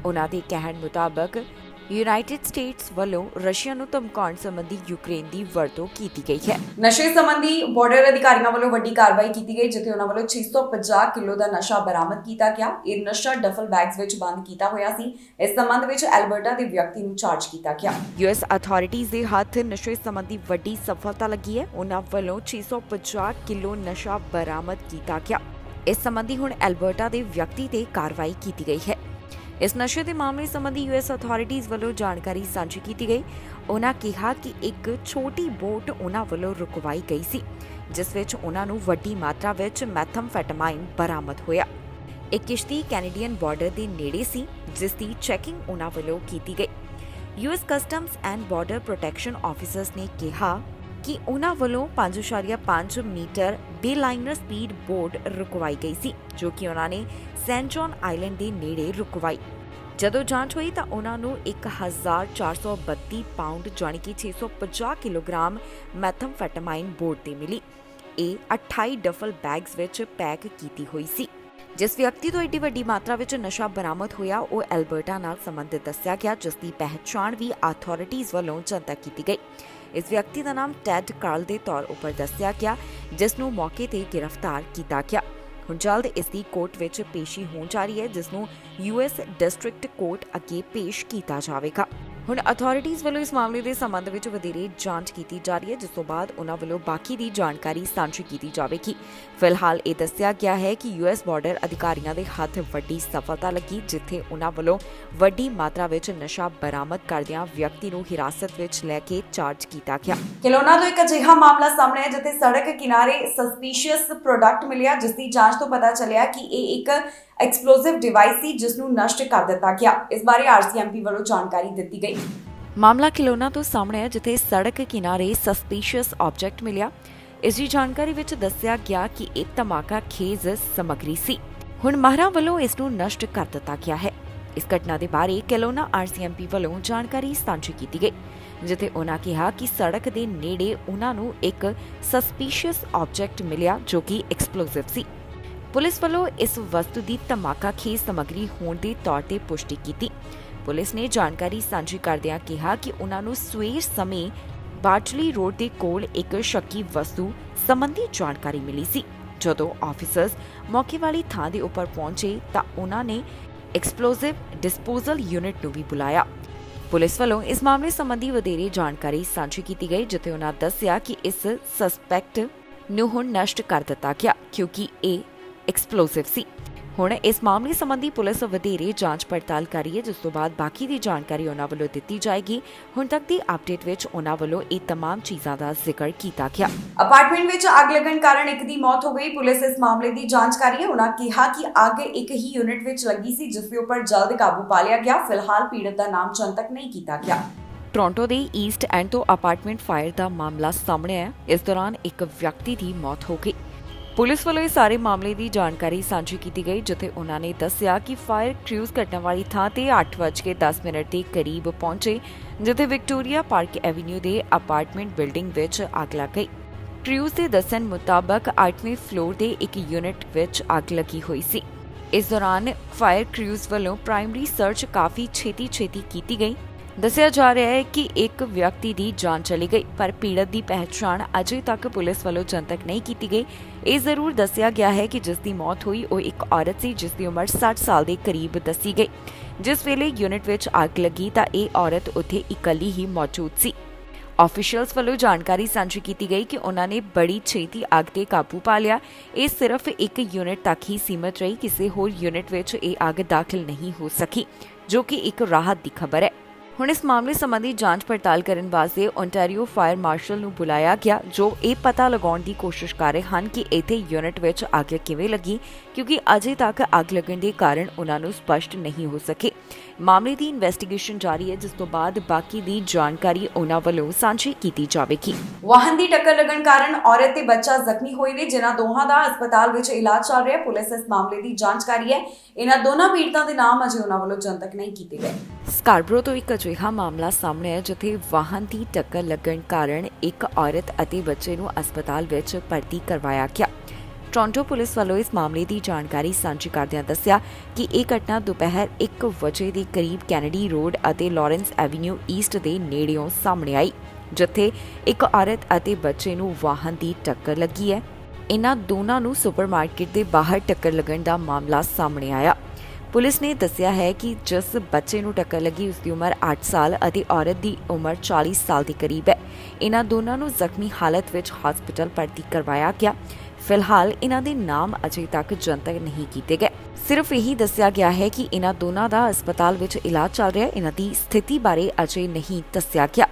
Speaker 2: ਉਹਨਾਂ ਦੇ ਕਹਿਣ ਮੁਤਾਬਕ ਯੂਨਾਈਟਿਡ ਸਟੇਟਸ ਵੱਲੋਂ ਰਸ਼ੀਆ ਨੂੰ ਧਮਕਾਉਣ ਸੰਬੰਧੀ ਯੂਕਰੇਨ ਦੀ ਵਰਤੋਂ ਕੀਤੀ ਗਈ ਹੈ। ਨਸ਼ੇ ਸੰਬੰਧੀ ਬਾਰਡਰ ਅਧਿਕਾਰੀਆਂ ਵੱਲੋਂ ਵੱਡੀ ਕਾਰਵਾਈ ਕੀਤੀ ਗਈ, ਜਿੱਥੇ ਉਹਨਾਂ ਵੱਲੋਂ 650 ਕਿਲੋ ਦਾ ਨਸ਼ਾ ਬਰਾਮਦ ਕੀਤਾ ਗਿਆ। ਇਹ ਨਸ਼ਾ ਡਫਲ ਬੈਗਸ ਵਿੱਚ ਬੰਦ ਕੀਤਾ ਹੋਇਆ ਸੀ। ਇਸ ਸੰਬੰਧ ਵਿੱਚ ਐਲਬਰਟਾ ਦੇ ਵਿਅਕਤੀ ਨੂੰ ਚਾਰਜ ਕੀਤਾ ਗਿਆ। ਯੂਐਸ ਅਥਾਰਟੀਜ਼ ਦੇ ਹੱਥ ਨਸ਼ੇ ਸੰਬੰਧੀ ਵੱਡੀ ਸਫਲਤਾ ਲੱਗੀ ਹੈ। ਉਹਨਾਂ ਵੱਲੋਂ 650 ਕਿਲੋ ਨਸ਼ਾ ਬਰਾਮਦ ਕੀਤਾ ਗਿਆ। ਇਸ ਸੰਬੰਧੀ ਹੁਣ ਐਲਬਰਟਾ ਦੇ ਵਿਅਕਤੀ ਤੇ ਕਾਰਵਾਈ ਕੀਤੀ ਗਈ ਹੈ। ਇਸ ਨਸ਼ੇ ਦੇ ਮਾਮਲੇ ਸੰਬੰਧੀ ਯੂਐਸ ਅਥਾਰਟੀਜ਼ ਵੱਲੋਂ ਜਾਣਕਾਰੀ ਸਾਂਝੀ ਕੀਤੀ ਗਈ। ਉਹਨਾਂ ਕਿਹਾ ਕਿ ਇੱਕ ਛੋਟੀ ਬੋਟ ਉਹਨਾਂ ਵੱਲੋਂ ਰੁਕਵਾਈ ਗਈ ਸੀ, ਜਿਸ ਵਿੱਚ ਉਹਨਾਂ ਨੂੰ ਵੱਡੀ ਮਾਤਰਾ ਵਿੱਚ ਮੈਥਮਫੈਟਾਮਾਈਨ ਬਰਾਮਦ ਹੋਇਆ। ਇਹ ਕਿਸ਼ਤੀ ਕੈਨੇਡੀਅਨ ਬਾਰਡਰ ਦੇ ਨੇੜੇ ਸੀ, ਜਿਸ ਦੀ ਚੈਕਿੰਗ ਉਹਨਾਂ ਵੱਲੋਂ ਕੀਤੀ ਗਈ। US customs and border protection officers ਨੇ ਕਿਹਾ ਕਿ ਉਹਨਾਂ ਵੱਲੋਂ 5.5 ਮੀਟਰ ਬੇਲਾਈਨਰ ਸਪੀਡ ਬੋਟ ਰੁਕਵਾਈ ਗਈ ਸੀ, ਜੋ ਕਿ ਉਹਨਾਂ ਨੇ ਸੈਂਟ ਜੌਨ ਆਈਲੈਂਡ ਦੇ ਨੇੜੇ ਰੁਕਵਾਈ। ਜਦੋਂ ਜਾਂਚ ਹੋਈ ਤਾਂ ਉਹਨਾਂ ਨੂੰ 1432 ਪਾਉਂਡ ਜਾਣੀ ਕਿ 650 ਕਿਲੋਗ੍ਰਾਮ ਮੈਥਮਫੈਟਾਮਾਈਨ ਬੋਟ ਤੇ ਮਿਲੀ। ਇਹ 28 ਡਫਲ ਬੈਗਸ ਵਿੱਚ ਪੈਕ ਕੀਤੀ ਹੋਈ ਸੀ। ਜਿਸ ਵਿਅਕਤੀ ਤੋਂ ਏਡੀ ਵੱਡੀ ਮਾਤਰਾ ਵਿੱਚ ਨਸ਼ਾ ਬਰਾਮਦ ਹੋਇਆ, ਉਹ ਐਲਬਰਟਾ ਨਾਲ ਸੰਬੰਧਿਤ ਦੱਸਿਆ ਗਿਆ, ਜਿਸ ਦੀ ਪਹਿਚਾਣ ਵੀ ਅਥਾਰਟੀਜ਼ ਵੱਲੋਂ ਜਨਤਕ ਕੀਤੀ ਗਈ। ਇਸ ਵਿਅਕਤੀ ਦਾ ਨਾਮ ਟੈਡ ਕਾਰਲ ਦੇ ਤੌਰ ਉੱਪਰ ਦੱਸਿਆ ਗਿਆ, ਜਿਸ ਨੂੰ ਮੌਕੇ ਤੇ ਗ੍ਰਿਫਤਾਰ ਕੀਤਾ ਗਿਆ। ਹੁਣ ਜਲਦ ਇਸ ਦੀ ਕੋਰਟ ਵਿੱਚ ਪੇਸ਼ੀ ਹੋਣ ਜਾ ਰਹੀ ਹੈ, ਜਿਸ ਨੂੰ US ਡਿਸਟ੍ਰਿਕਟ ਕੋਰਟ ਅੱਗੇ ਪੇਸ਼ ਕੀਤਾ ਜਾਵੇਗਾ। ਹੁਣ ਅਥਾਰਟੀਜ਼ ਵੱਲੋਂ ਇਸ ਮਾਮਲੇ ਦੇ ਸੰਬੰਧ ਵਿੱਚ ਵਧੇਰੇ ਜਾਂਚ ਕੀਤੀ ਜਾ ਰਹੀ ਹੈ, ਜਿਸ ਤੋਂ ਬਾਅਦ ਉਹਨਾਂ ਵੱਲੋਂ ਬਾਕੀ ਦੀ ਜਾਣਕਾਰੀ ਸਾਂਝੀ ਕੀਤੀ ਜਾਵੇਗੀ। ਫਿਲਹਾਲ ਇਹ ਦੱਸਿਆ ਗਿਆ ਹੈ ਕਿ US ਬਾਰਡਰ ਅਧਿਕਾਰੀਆਂ ਦੇ ਹੱਥ ਵੱਡੀ ਸਫਲਤਾ ਲੱਗੀ, ਜਿੱਥੇ ਉਹਨਾਂ ਵੱਲੋਂ ਵੱਡੀ ਮਾਤਰਾ ਵਿੱਚ ਨਸ਼ਾ ਬਰਾਮਦ ਕਰਦਿਆਂ ਵਿਅਕਤੀ ਨੂੰ ਹਿਰਾਸਤ ਵਿੱਚ ਲੈ ਕੇ ਚਾਰਜ ਕੀਤਾ ਗਿਆ।
Speaker 1: ਕਿਲੋਨਾ ਤੋਂ ਇੱਕ ਅਜਿਹਾ ਮਾਮਲਾ ਸਾਹਮਣੇ ਆਇਆ ਜਿੱਥੇ ਸੜਕ ਕਿਨਾਰੇ ਸਸਪੀਸ਼ੀਅਸ ਪ੍ਰੋਡਕਟ ਮਿਲਿਆ, ਜਿਸ ਦੀ ਜਾਂਚ ਤੋਂ ਪਤਾ ਚੱਲਿਆ ਕਿ ਇਹ ਇੱਕ ਐਕਸਪਲੋਸਿਵ ਡਿਵਾਈਸ ਸੀ, ਜਿਸ ਨੂੰ ਨਸ਼ਟ ਕਰ ਦਿੱਤਾ ਗਿਆ। ਇਸ ਬਾਰੇ RCMP ਵੱਲੋਂ ਜਾਣਕਾਰੀ ਦਿੱਤੀ ਗਈ।
Speaker 2: ਮਾਮਲਾ ਕਿਲੋਨਾ ਤੋਂ ਸਾਹਮਣੇ ਆਇਆ, ਜਿੱਥੇ ਸੜਕ ਕਿਨਾਰੇ ਸਸਪੀਸ਼ੀਅਸ ਆਬਜੈਕਟ ਮਿਲਿਆ। ਇਸ ਦੀ ਜਾਣਕਾਰੀ ਵਿੱਚ ਦੱਸਿਆ ਗਿਆ ਕਿ ਇਹ ਧਮਾਕਾ ਖੇਜ਼ ਸਮੱਗਰੀ ਸੀ। ਹੁਣ ਮਾਹਰਾਂ ਵੱਲੋਂ ਇਸ ਨੂੰ ਨਸ਼ਟ ਕਰ ਦਿੱਤਾ ਗਿਆ ਹੈ। ਇਸ ਘਟਨਾ ਦੇ ਬਾਰੇ ਕਿਲੋਨਾ RCMP ਵੱਲੋਂ ਜਾਣਕਾਰੀ ਸਾਂਝੀ ਕੀਤੀ ਗਈ, ਜਿੱਥੇ ਉਹਨਾਂ ਕਿਹਾ ਕਿ ਸੜਕ ਦੇ ਨੇੜੇ ਉਹਨਾਂ ਨੂੰ ਇੱਕ ਸਸਪੀਸ਼ੀਅਸ ਆਬਜੈਕਟ ਮਿਲਿਆ ਜੋ ਕਿ ਐਕਸਪਲੋਸਿਵ ਸੀ। ਪੁਲਿਸ ਵੱਲੋਂ ਇਸ ਵਸਤੂ ਦੀ ਧਮਾਕਾ ਖੇਜ਼ ਸਮੱਗਰੀ ਹੋਣ ਦੇ ਤੌਰ ਤੇ ਪੁਸ਼ਟੀ ਕੀਤੀ। ਪੁਲਿਸ ਨੇ ਜਾਣਕਾਰੀ ਸਾਂਝੀ ਕਰਦਿਆਂ ਕਿਹਾ ਕਿ ਉਹਨਾਂ ਨੂੰ ਸਵੇਰ ਸਮੇਂ ਬਾਰਚਲੀ ਰੋਡ ਦੇ ਕੋਲ ਇੱਕ ਸ਼ੱਕੀ ਵਸਤੂ ਸੰਬੰਧੀ ਜਾਣਕਾਰੀ ਮਿਲੀ ਸੀ। ਜਦੋਂ ਆਫੀਸਰਸ ਮੌਕੇ ਵਾਲੀ ਥਾਂ ਦੇ ਉੱਪਰ ਪਹੁੰਚੇ ਤਾਂ ਉਹਨਾਂ ਨੇ ਐਕਸਪਲੋਸਿਵ ਡਿਸਪੋਜ਼ਲ ਯੂਨਿਟ ਨੂੰ ਵੀ ਬੁਲਾਇਆ। ਪੁਲਿਸ ਵੱਲੋਂ ਇਸ ਮਾਮਲੇ ਸੰਬੰਧੀ ਵਧੇਰੇ ਜਾਣਕਾਰੀ ਸਾਂਝੀ ਕੀਤੀ ਗਈ, ਜਿੱਥੇ ਉਹਨਾਂ ਦੱਸਿਆ ਕਿ ਇਸ ਸਸਪੈਕਟ ਨੂੰ ਹੁਣ ਨਸ਼ਟ ਕਰ ਦਿੱਤਾ ਗਿਆ ਕਿਉਂਕਿ ਇਹ ਐਕਸਪਲੋਸਿਵ ਸੀ। ਹੁਣ ਇਸ ਮਾਮਲੇ ਸੰਬੰਧੀ ਪੁਲਿਸ ਵਧੇਰੇ ਜਾਂਚ ਪੜਤਾਲ ਕਰ ਰਹੀ ਹੈ, ਜਿਸ ਤੋਂ ਬਾਅਦ ਬਾਕੀ ਦੀ ਜਾਣਕਾਰੀ ਉਹਨਾਂ ਵੱਲੋਂ ਦਿੱਤੀ ਜਾਏਗੀ। ਹੁਣ ਤੱਕ ਦੀ ਅਪਡੇਟ ਵਿੱਚ ਉਹਨਾਂ ਵੱਲੋਂ ਇਹ तमाम ਚੀਜ਼ਾਂ ਦਾ ਜ਼ਿਕਰ ਕੀਤਾ ਗਿਆ।
Speaker 1: ਅਪਾਰਟਮੈਂਟ ਵਿੱਚ ਅੱਗ ਲੱਗਣ ਕਾਰਨ ਇੱਕ ਦੀ ਮੌਤ ਹੋ ਗਈ। ਪੁਲਿਸ ਇਸ ਮਾਮਲੇ ਦੀ ਜਾਂਚ ਕਰ ਰਹੀ ਹੈ। ਉਹਨਾਂ ਕਿਹਾ ਕਿ ਅੱਗ ਇੱਕ ਹੀ ਯੂਨਿਟ ਵਿੱਚ ਲੱਗੀ ਸੀ, ਜਿਸ ਦੇ ਉੱਪਰ ਜਲਦ ਕਾਬੂ ਪਾ ਲਿਆ ਗਿਆ। ਫਿਲਹਾਲ ਪੀੜਤ ਦਾ ਨਾਮ ਜਨਤਕ ਨਹੀਂ ਕੀਤਾ ਗਿਆ।
Speaker 2: ਟੋਰਾਂਟੋ ਦੇ ਈਸਟ ਐਂਡ ਤੋਂ ਅਪਾਰਟਮੈਂਟ ਫਾਇਰ ਦਾ ਮਾਮਲਾ ਸਾਹਮਣੇ ਆਇਆ। ਇਸ ਦੌਰਾਨ ਇੱਕ ਵਿਅਕਤੀ ਦੀ ਮੌਤ ਹੋ ਗਈ। ਪੁਲਿਸ ਵੱਲੋਂ ਇਸ ਸਾਰੇ ਮਾਮਲੇ ਦੀ ਜਾਣਕਾਰੀ ਸਾਂਝੀ ਕੀਤੀ ਗਈ, ਜਿੱਥੇ ਉਹਨਾਂ ਨੇ ਦੱਸਿਆ ਕਿ ਫਾਇਰ ਕ੍ਰਿਊਜ਼ ਘਟਨਾ ਵਾਲੀ ਥਾਂ ਤੇ 8:10 ਦੇ ਕਰੀਬ ਪਹੁੰਚੇ, ਜਿੱਥੇ ਵਿਕਟੋਰੀਆ ਪਾਰਕ ਐਵਨਿਊ ਦੇ ਅਪਾਰਟਮੈਂਟ ਬਿਲਡਿੰਗ ਵਿੱਚ ਅੱਗ ਲੱਗ ਗਈ। ਕ੍ਰਿਊਜ਼ ਦੇ ਦੱਸਣ ਮੁਤਾਬਕ 8ਵੇਂ ਫਲੋਰ ਦੇ ਇੱਕ ਯੂਨਿਟ ਵਿੱਚ ਅੱਗ ਲੱਗੀ ਹੋਈ ਸੀ। ਇਸ ਦੌਰਾਨ ਫਾਇਰ ਕ੍ਰਿਊਜ਼ ਵੱਲੋਂ ਪ੍ਰਾਇਮਰੀ ਸਰਚ ਕਾਫੀ ਛੇਤੀ ਕੀਤੀ ਗਈ। ਦੱਸਿਆ ਜਾ ਰਿਹਾ ਹੈ ਕਿ ਇੱਕ ਵਿਅਕਤੀ ਦੀ ਜਾਨ ਚਲੀ ਗਈ, ਪਰ ਪੀੜਤ ਦੀ ਪਹਿਚਾਣ ਅਜੇ ਤੱਕ ਪੁਲਿਸ ਵੱਲੋਂ ਜਨਤਕ ਨਹੀਂ ਕੀਤੀ ਗਈ। ਇਹ ਜ਼ਰੂਰ ਦੱਸਿਆ ਗਿਆ ਹੈ ਕਿ ਜਿਸ ਦੀ ਮੌਤ ਹੋਈ ਉਹ ਇੱਕ ਔਰਤ ਸੀ, ਜਿਸ ਦੀ ਉਮਰ 60 ਸਾਲ ਦੇ ਕਰੀਬ ਦੱਸੀ ਗਈ। ਜਿਸ ਵੇਲੇ ਯੂਨਿਟ ਵਿੱਚ ਅੱਗ ਲੱਗੀ ਤਾਂ ਇਹ ਔਰਤ ਉੱਥੇ ਇਕੱਲੀ ਹੀ ਮੌਜੂਦ ਸੀ। ਆਫੀਸ਼ੀਅਲਸ ਵੱਲੋਂ ਜਾਣਕਾਰੀ ਸਾਂਝੀ ਕੀਤੀ ਗਈ ਕਿ ਉਹਨਾਂ ਨੇ ਬੜੀ ਛੇਤੀ ਅੱਗ ਤੇ ਕਾਬੂ ਪਾ ਲਿਆ। ਇਹ ਸਿਰਫ ਇੱਕ ਯੂਨਿਟ ਤੱਕ ਹੀ ਸੀਮਤ ਰਹੀ, ਕਿਸੇ ਹੋਰ ਯੂਨਿਟ ਵਿੱਚ ਇਹ ਅੱਗ ਦਾਖਲ ਨਹੀਂ ਹੋ ਸਕੀ, ਜੋ ਕਿ ਇੱਕ ਰਾਹਤ ਦੀ ਖਬਰ ਹੈ। ਹੁਣ ਇਸ ਮਾਮਲੇ ਸੰਬੰਧੀ ਜਾਂਚ ਪੜਤਾਲ ਕਰਨ ਵਾਸਤੇ ਓਨਟਾਰੀਓ ਫਾਇਰ ਮਾਰਸ਼ਲ ਨੂੰ ਬੁਲਾਇਆ ਗਿਆ, ਜੋ ਇਹ ਪਤਾ ਲਗਾਉਣ ਦੀ ਕੋਸ਼ਿਸ਼ ਕਰ ਰਹੇ ਹਨ ਕਿ ਇੱਥੇ ਯੂਨਿਟ ਵਿੱਚ ਅੱਗ ਕਿਵੇਂ ਲੱਗੀ, ਕਿਉਂਕਿ ਅਜੇ ਤੱਕ ਅੱਗ ਲੱਗਣ ਦੇ ਕਾਰਨ ਉਹਨਾਂ ਨੂੰ ਸਪਸ਼ਟ ਨਹੀਂ ਹੋ ਸਕੇ। ਮਾਮਲੇ ਦੀ ਇਨਵੈਸਟੀਗੇਸ਼ਨ ਜਾਰੀ ਹੈ, ਜਿਸ ਤੋਂ ਬਾਅਦ ਬਾਕੀ ਦੀ ਜਾਣਕਾਰੀ ਉਹਨਾਂ ਵੱਲੋਂ ਸਾਂਝੀ ਕੀਤੀ ਜਾਵੇਗੀ।
Speaker 1: ਵਾਹਨ ਦੀ ਟੱਕਰ ਲੱਗਣ ਕਾਰਨ ਔਰਤ ਤੇ ਬੱਚਾ ਜ਼ਖਮੀ ਹੋਏ ਨੇ, ਜਿਨ੍ਹਾਂ ਦੋਹਾਂ ਦਾ ਹਸਪਤਾਲ ਵਿੱਚ ਇਲਾਜ ਚੱਲ ਰਿਹਾ ਹੈ। ਪੁਲਿਸ ਇਸ ਮਾਮਲੇ ਦੀ ਜਾਂਚ ਕਰ ਰਹੀ ਹੈ। ਇਹਨਾਂ ਦੋਨਾਂ ਪੀੜਤਾਂ ਦੇ ਨਾਮ ਅਜੇ ਉਹਨਾਂ ਵੱਲੋਂ ਜਨਤਕ ਨਹੀਂ ਕੀਤੇ ਗਏ।
Speaker 2: ਸਕਾਰਬਰੋ ਤੋਂ ਇੱਕ ਅਜਿਹਾ ਮਾਮਲਾ ਸਾਹਮਣੇ ਆਇਆ, ਜਿੱਥੇ ਵਾਹਨ ਦੀ ਟੱਕਰ ਲੱਗਣ ਕਾਰਨ ਇੱਕ ਔਰਤ ਅਤੇ ਬੱਚੇ ਨੂੰ ਹਸਪਤਾਲ ਵਿੱਚ ਭਰਤੀ ਕਰਵਾਇਆ ਗਿਆ। ਟੋਰਾਂਟੋ ਪੁਲਿਸ ਵੱਲੋਂ ਇਸ ਮਾਮਲੇ ਦੀ ਜਾਣਕਾਰੀ ਸਾਂਝੀ ਕਰਦਿਆਂ ਦੱਸਿਆ ਕਿ ਇਹ ਘਟਨਾ ਦੁਪਹਿਰ 1 ਵਜੇ ਦੇ ਕਰੀਬ ਕੈਨੇਡੀ ਰੋਡ ਅਤੇ ਲਾਰੈਂਸ ਐਵਨਿਊ ਈਸਟ ਦੇ ਨੇੜਿਓਂ ਸਾਹਮਣੇ ਆਈ, ਜਿੱਥੇ ਇੱਕ ਔਰਤ ਅਤੇ ਬੱਚੇ ਨੂੰ ਵਾਹਨ ਦੀ ਟੱਕਰ ਲੱਗੀ ਹੈ। ਇਹਨਾਂ ਦੋਨਾਂ ਨੂੰ ਸੁਪਰਮਾਰਕੀਟ ਦੇ ਬਾਹਰ ਟੱਕਰ ਲੱਗਣ ਦਾ ਮਾਮਲਾ ਸਾਹਮਣੇ ਆਇਆ। ਪੁਲਿਸ ਨੇ ਦੱਸਿਆ ਹੈ ਕਿ ਜਿਸ ਬੱਚੇ ਨੂੰ ਟੱਕਰ ਲੱਗੀ ਉਸ ਦੀ ਉਮਰ 8 ਸਾਲ ਅਤੇ ਔਰਤ ਦੀ ਉਮਰ 40 ਸਾਲ ਦੇ ਕਰੀਬ ਹੈ। ਇਹਨਾਂ ਦੋਨਾਂ ਨੂੰ ਜ਼ਖਮੀ ਹਾਲਤ ਵਿੱਚ ਹਸਪਤਾਲ ਭਰਤੀ ਕਰਵਾਇਆ ਗਿਆ। ਫਿਲਹਾਲ ਇਹਨਾਂ ਦੇ ਨਾਮ ਅਜੇ ਤੱਕ ਜਨਤਕ ਨਹੀਂ ਕੀਤੇ ਗਏ। ਸਿਰਫ ਇਹੀ ਦੱਸਿਆ ਗਿਆ ਹੈ ਕਿ ਇਹਨਾਂ ਦੋਨਾਂ ਦਾ ਹਸਪਤਾਲ ਵਿੱਚ ਇਲਾਜ ਚੱਲ ਰਿਹਾ ਹੈ। ਇਹਨਾਂ ਦੀ ਸਥਿਤੀ ਬਾਰੇ ਅਜੇ ਨਹੀਂ ਦੱਸਿਆ ਗਿਆ।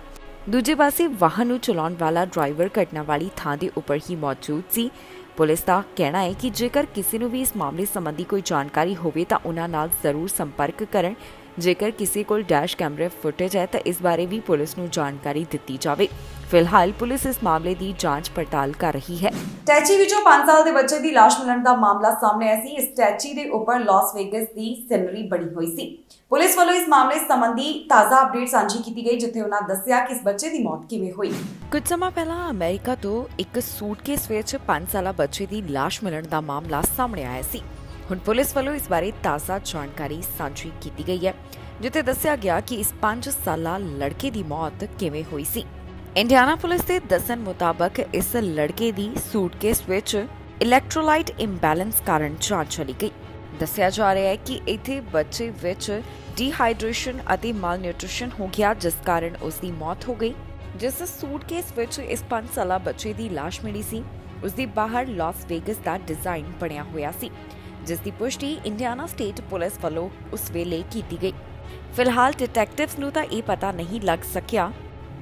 Speaker 2: ਦੂਜੇ ਪਾਸੇ ਵਾਹਨ ਨੂੰ ਚਲਾਉਣ ਵਾਲਾ ਡਰਾਈਵਰ ਘਟਨਾ ਵਾਲੀ ਥਾਂ ਦੇ ਉੱਪਰ ਹੀ ਮੌਜੂਦ ਸੀ। ਪੁਲਿਸ ਦਾ ਕਹਿਣਾ ਹੈ ਕਿ ਜੇਕਰ ਕਿਸੇ ਨੂੰ ਵੀ ਇਸ ਮਾਮਲੇ ਸੰਬੰਧੀ ਕੋਈ ਜਾਣਕਾਰੀ ਹੋਵੇ ਤਾਂ ਉਹਨਾਂ ਨਾਲ ਜ਼ਰੂਰ ਸੰਪਰਕ ਕਰਨ। ਜੇਕਰ ਕਿਸੇ ਕੋਲ ਡੈਸ਼ ਕੈਮਰੇ ਫੁਟੇਜ ਹੈ ਤਾਂ ਇਸ ਬਾਰੇ ਵੀ ਪੁਲਿਸ ਨੂੰ ਜਾਣਕਾਰੀ ਦਿੱਤੀ ਜਾਵੇ। ਫਿਲਹਾਲ ਪੁਲਿਸ ਇਸ ਮਾਮਲੇ ਦੀ ਜਾਂਚ ਪੜਤਾਲ ਕਰ ਰਹੀ ਹੈ।
Speaker 1: ਟੈਚੀ ਵਿੱਚੋਂ 5 ਸਾਲ ਦੇ ਬੱਚੇ ਦੀ ਲਾਸ਼ ਮਿਲਣ ਦਾ ਮਾਮਲਾ ਸਾਹਮਣੇ ਆਇਆ ਸੀ। ਇਸ ਟੈਚੀ ਦੇ ਉੱਪਰ ਲਾਸ ਵੇਗਸ ਦੀ ਸਿਨਰੀ ਬਣੀ ਹੋਈ ਸੀ। ਪੁਲਿਸ ਵੱਲੋਂ ਇਸ ਮਾਮਲੇ ਸੰਬੰਧੀ ਤਾਜ਼ਾ ਅਪਡੇਟ ਸਾਂਝੀ ਕੀਤੀ ਗਈ, ਜਿੱਥੇ ਉਹਨਾਂ ਦੱਸਿਆ ਕਿ ਇਸ ਬੱਚੇ ਦੀ ਮੌਤ ਕਿਵੇਂ ਹੋਈ।
Speaker 2: ਕੁਝ ਸਮਾਂ ਪਹਿਲਾਂ ਅਮਰੀਕਾ ਤੋਂ ਇੱਕ ਸੂਟਕੇਸ ਵਿੱਚ 5 ਸਾਲਾ ਬੱਚੇ ਦੀ ਲਾਸ਼ ਮਿਲਣ ਦਾ ਮਾਮਲਾ ਸਾਹਮਣੇ ਆਇਆ ਸੀ। ਹੁਣ ਪੁਲਿਸ ਵੱਲੋਂ ਇਸ ਬਾਰੇ ਤਾਜ਼ਾ ਜਾਣਕਾਰੀ ਸਾਂਝੀ ਕੀਤੀ ਗਈ ਹੈ, ਜਿੱਥੇ ਦੱਸਿਆ ਗਿਆ ਕਿ ਇਸ 5 ਸਾਲਾ ਲੜਕੇ ਦੀ ਮੌਤ ਕਿਵੇਂ ਹੋਈ ਸੀ। ਇੰਡੀਆਨਾ ਪੁਲਿਸ ਦੇ ਦੱਸਣ ਮੁਤਾਬਕ ਇਸ ਲੜਕੇ ਦੀ ਸੂਟਕੇਸ ਵਿੱਚ ਇਲੈਕਟ੍ਰੋਲਾਈਟ ਇੰਬੈਲੈਂਸ ਕਾਰਨ ਜਾਨ ਚਲੀ ਗਈ। ਦੱਸਿਆ ਜਾ ਰਿਹਾ ਹੈ ਕਿ ਇੱਥੇ ਬੱਚੇ ਵਿੱਚ ਡੀਹਾਈਡਰੇਸ਼ਨ ਅਤੇ ਮਾਲਨਿਊਟ੍ਰੀਸ਼ਨ ਹੋ ਗਿਆ, ਜਿਸ ਕਾਰਨ ਉਸ ਦੀ ਮੌਤ ਹੋ ਗਈ। ਜਿਸ ਸੂਟਕੇਸ ਵਿੱਚ ਇਸ 5 ਸਾਲਾ ਬੱਚੇ ਦੀ ਲਾਸ਼ ਮਿਲੀ ਸੀ, ਉਸ ਦੀ ਬਾਹਰ ਲਾਸ ਵੇਗਸ ਦਾ ਡਿਜ਼ਾਈਨ ਬਣਿਆ ਹੋਇਆ ਸੀ, ਜਿਸ ਦੀ ਪੁਸ਼ਟੀ ਇੰਡੀਆਨਾ ਸਟੇਟ ਪੁਲਿਸ ਵੱਲੋਂ ਉਸ ਵੇਲੇ ਕੀਤੀ ਗਈ। ਫਿਲਹਾਲ ਡਿਟੈਕਟਿਵਸ ਨੂੰ ਤਾਂ ਇਹ ਪਤਾ ਨਹੀਂ ਲੱਗ ਸਕਿਆ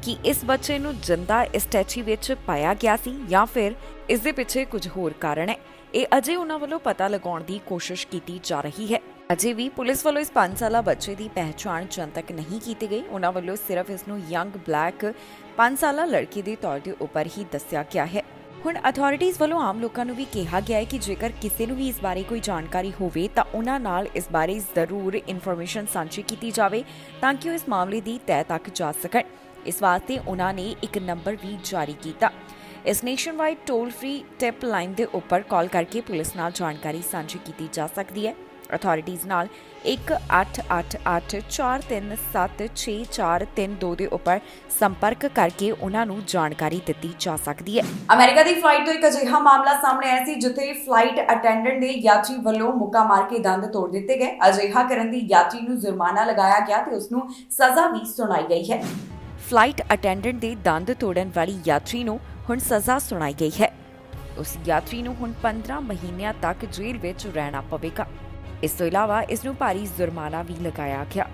Speaker 2: ਕਿ ਇਸ ਬੱਚੇ ਨੂੰ ਜਿੰਦਾ ਇਸ ਸਟੈਚੂ ਵਿੱਚ ਪਾਇਆ ਗਿਆ ਸੀ ਜਾਂ ਫਿਰ ਇਸ ਦੇ ਪਿੱਛੇ ਕੁਝ ਹੋਰ ਕਾਰਨ ਹੈ। ਇਹ ਅਜੇ ਉਹਨਾਂ ਵੱਲੋਂ ਪਤਾ ਲਗਾਉਣ ਦੀ ਕੋਸ਼ਿਸ਼ ਕੀਤੀ ਜਾ ਰਹੀ ਹੈ। ਅਜੇ ਵੀ ਪੁਲਿਸ ਵੱਲੋਂ ਇਸ 5 ਸਾਲਾ ਬੱਚੇ ਦੀ ਪਹਿਚਾਣ ਜਨਤਕ ਨਹੀਂ ਕੀਤੀ ਗਈ। ਉਹਨਾਂ ਵੱਲੋਂ ਸਿਰਫ ਇਸ ਨੂੰ ਯੰਗ ਬਲੈਕ 5 ਸਾਲਾ ਲੜਕੀ ਦੇ ਤੌਰ ਦੇ ਉੱਪਰ ਹੀ ਦੱਸਿਆ ਗਿਆ ਹੈ। ਹੁਣ ਅਥਾਰਟੀਜ਼ ਵੱਲੋਂ ਆਮ ਲੋਕਾਂ ਨੂੰ ਵੀ ਕਿਹਾ ਗਿਆ ਹੈ ਕਿ ਜੇਕਰ ਕਿਸੇ ਨੂੰ ਵੀ ਇਸ ਬਾਰੇ ਕੋਈ ਜਾਣਕਾਰੀ ਹੋਵੇ ਤਾਂ ਉਹਨਾਂ ਨਾਲ ਇਸ ਬਾਰੇ ਜ਼ਰੂਰ ਇਨਫੋਰਮੇਸ਼ਨ ਸਾਂਝੀ ਕੀਤੀ ਜਾਵੇ ਤਾਂ ਕਿ ਉਹ ਇਸ ਮਾਮਲੇ ਦੀ ਤਹਿ ਤੱਕ ਜਾ ਸਕਣ। ਇਸ ਵਾਸਤੇ ਉਹਨਾਂ ਨੇ ਇੱਕ ਨੰਬਰ ਵੀ ਜਾਰੀ ਕੀਤਾ। ਇਸ nationwide toll free tip line ਦੇ ਉੱਪਰ ਕਾਲ ਕਰਕੇ ਪੁਲਿਸ ਨਾਲ ਜਾਣਕਾਰੀ ਸਾਂਝੀ ਕੀਤੀ ਜਾ ਸਕਦੀ ਹੈ। ਅਥਾਰਟੀਜ਼ ਨਾਲ 1888437642 ਦੇ ਉੱਪਰ ਸੰਪਰਕ ਕਰਕੇ ਉਹਨਾਂ ਨੂੰ ਜਾਣਕਾਰੀ ਦਿੱਤੀ ਜਾ ਸਕਦੀ ਹੈ।
Speaker 1: ਅਮਰੀਕਾ ਦੀ ਫਲਾਈਟ ਤੋਂ ਇੱਕ ਅਜਿਹਾ ਮਾਮਲਾ ਸਾਹਮਣੇ ਆਇਆ ਸੀ ਜਿੱਥੇ ਫਲਾਈਟ ਅਟੈਂਡੈਂਟ ਦੇ ਯਾਤਰੀ ਵੱਲੋਂ ਮੁੱਕਾ ਮਾਰ ਕੇ ਦੰਦ ਤੋੜ ਦਿੱਤੇ ਗਏ। ਅਜਿਹਾ ਕਰਨ ਦੀ ਯਾਤਰੀ ਨੂੰ ਜੁਰਮਾਨਾ ਲਗਾਇਆ ਗਿਆ ਤੇ ਉਸ ਨੂੰ ਸਜ਼ਾ ਵੀ ਸੁਣਾਈ ਗਈ ਹੈ।
Speaker 2: ਫਲਾਈਟ ਅਟੈਂਡੈਂਟ ਦੇ ਦੰਦ ਤੋੜਨ ਵਾਲੀ ਯਾਤਰੀ ਨੂੰ ਹੁਣ ਸਜ਼ਾ ਸੁਣਾਈ ਗਈ ਹੈ। ਉਸ ਯਾਤਰੀ ਨੂੰ ਹੁਣ 15 ਮਹੀਨਿਆਂ ਤੱਕ ਜੇਲ੍ਹ ਵਿੱਚ ਰਹਿਣਾ ਪਵੇਗਾ। ਇਸ ਤੋਂ ਇਲਾਵਾ ਇਸ ਨੂੰ ਭਾਰੀ ਜੁਰਮਾਨਾ ਵੀ ਲਗਾਇਆ ਗਿਆ।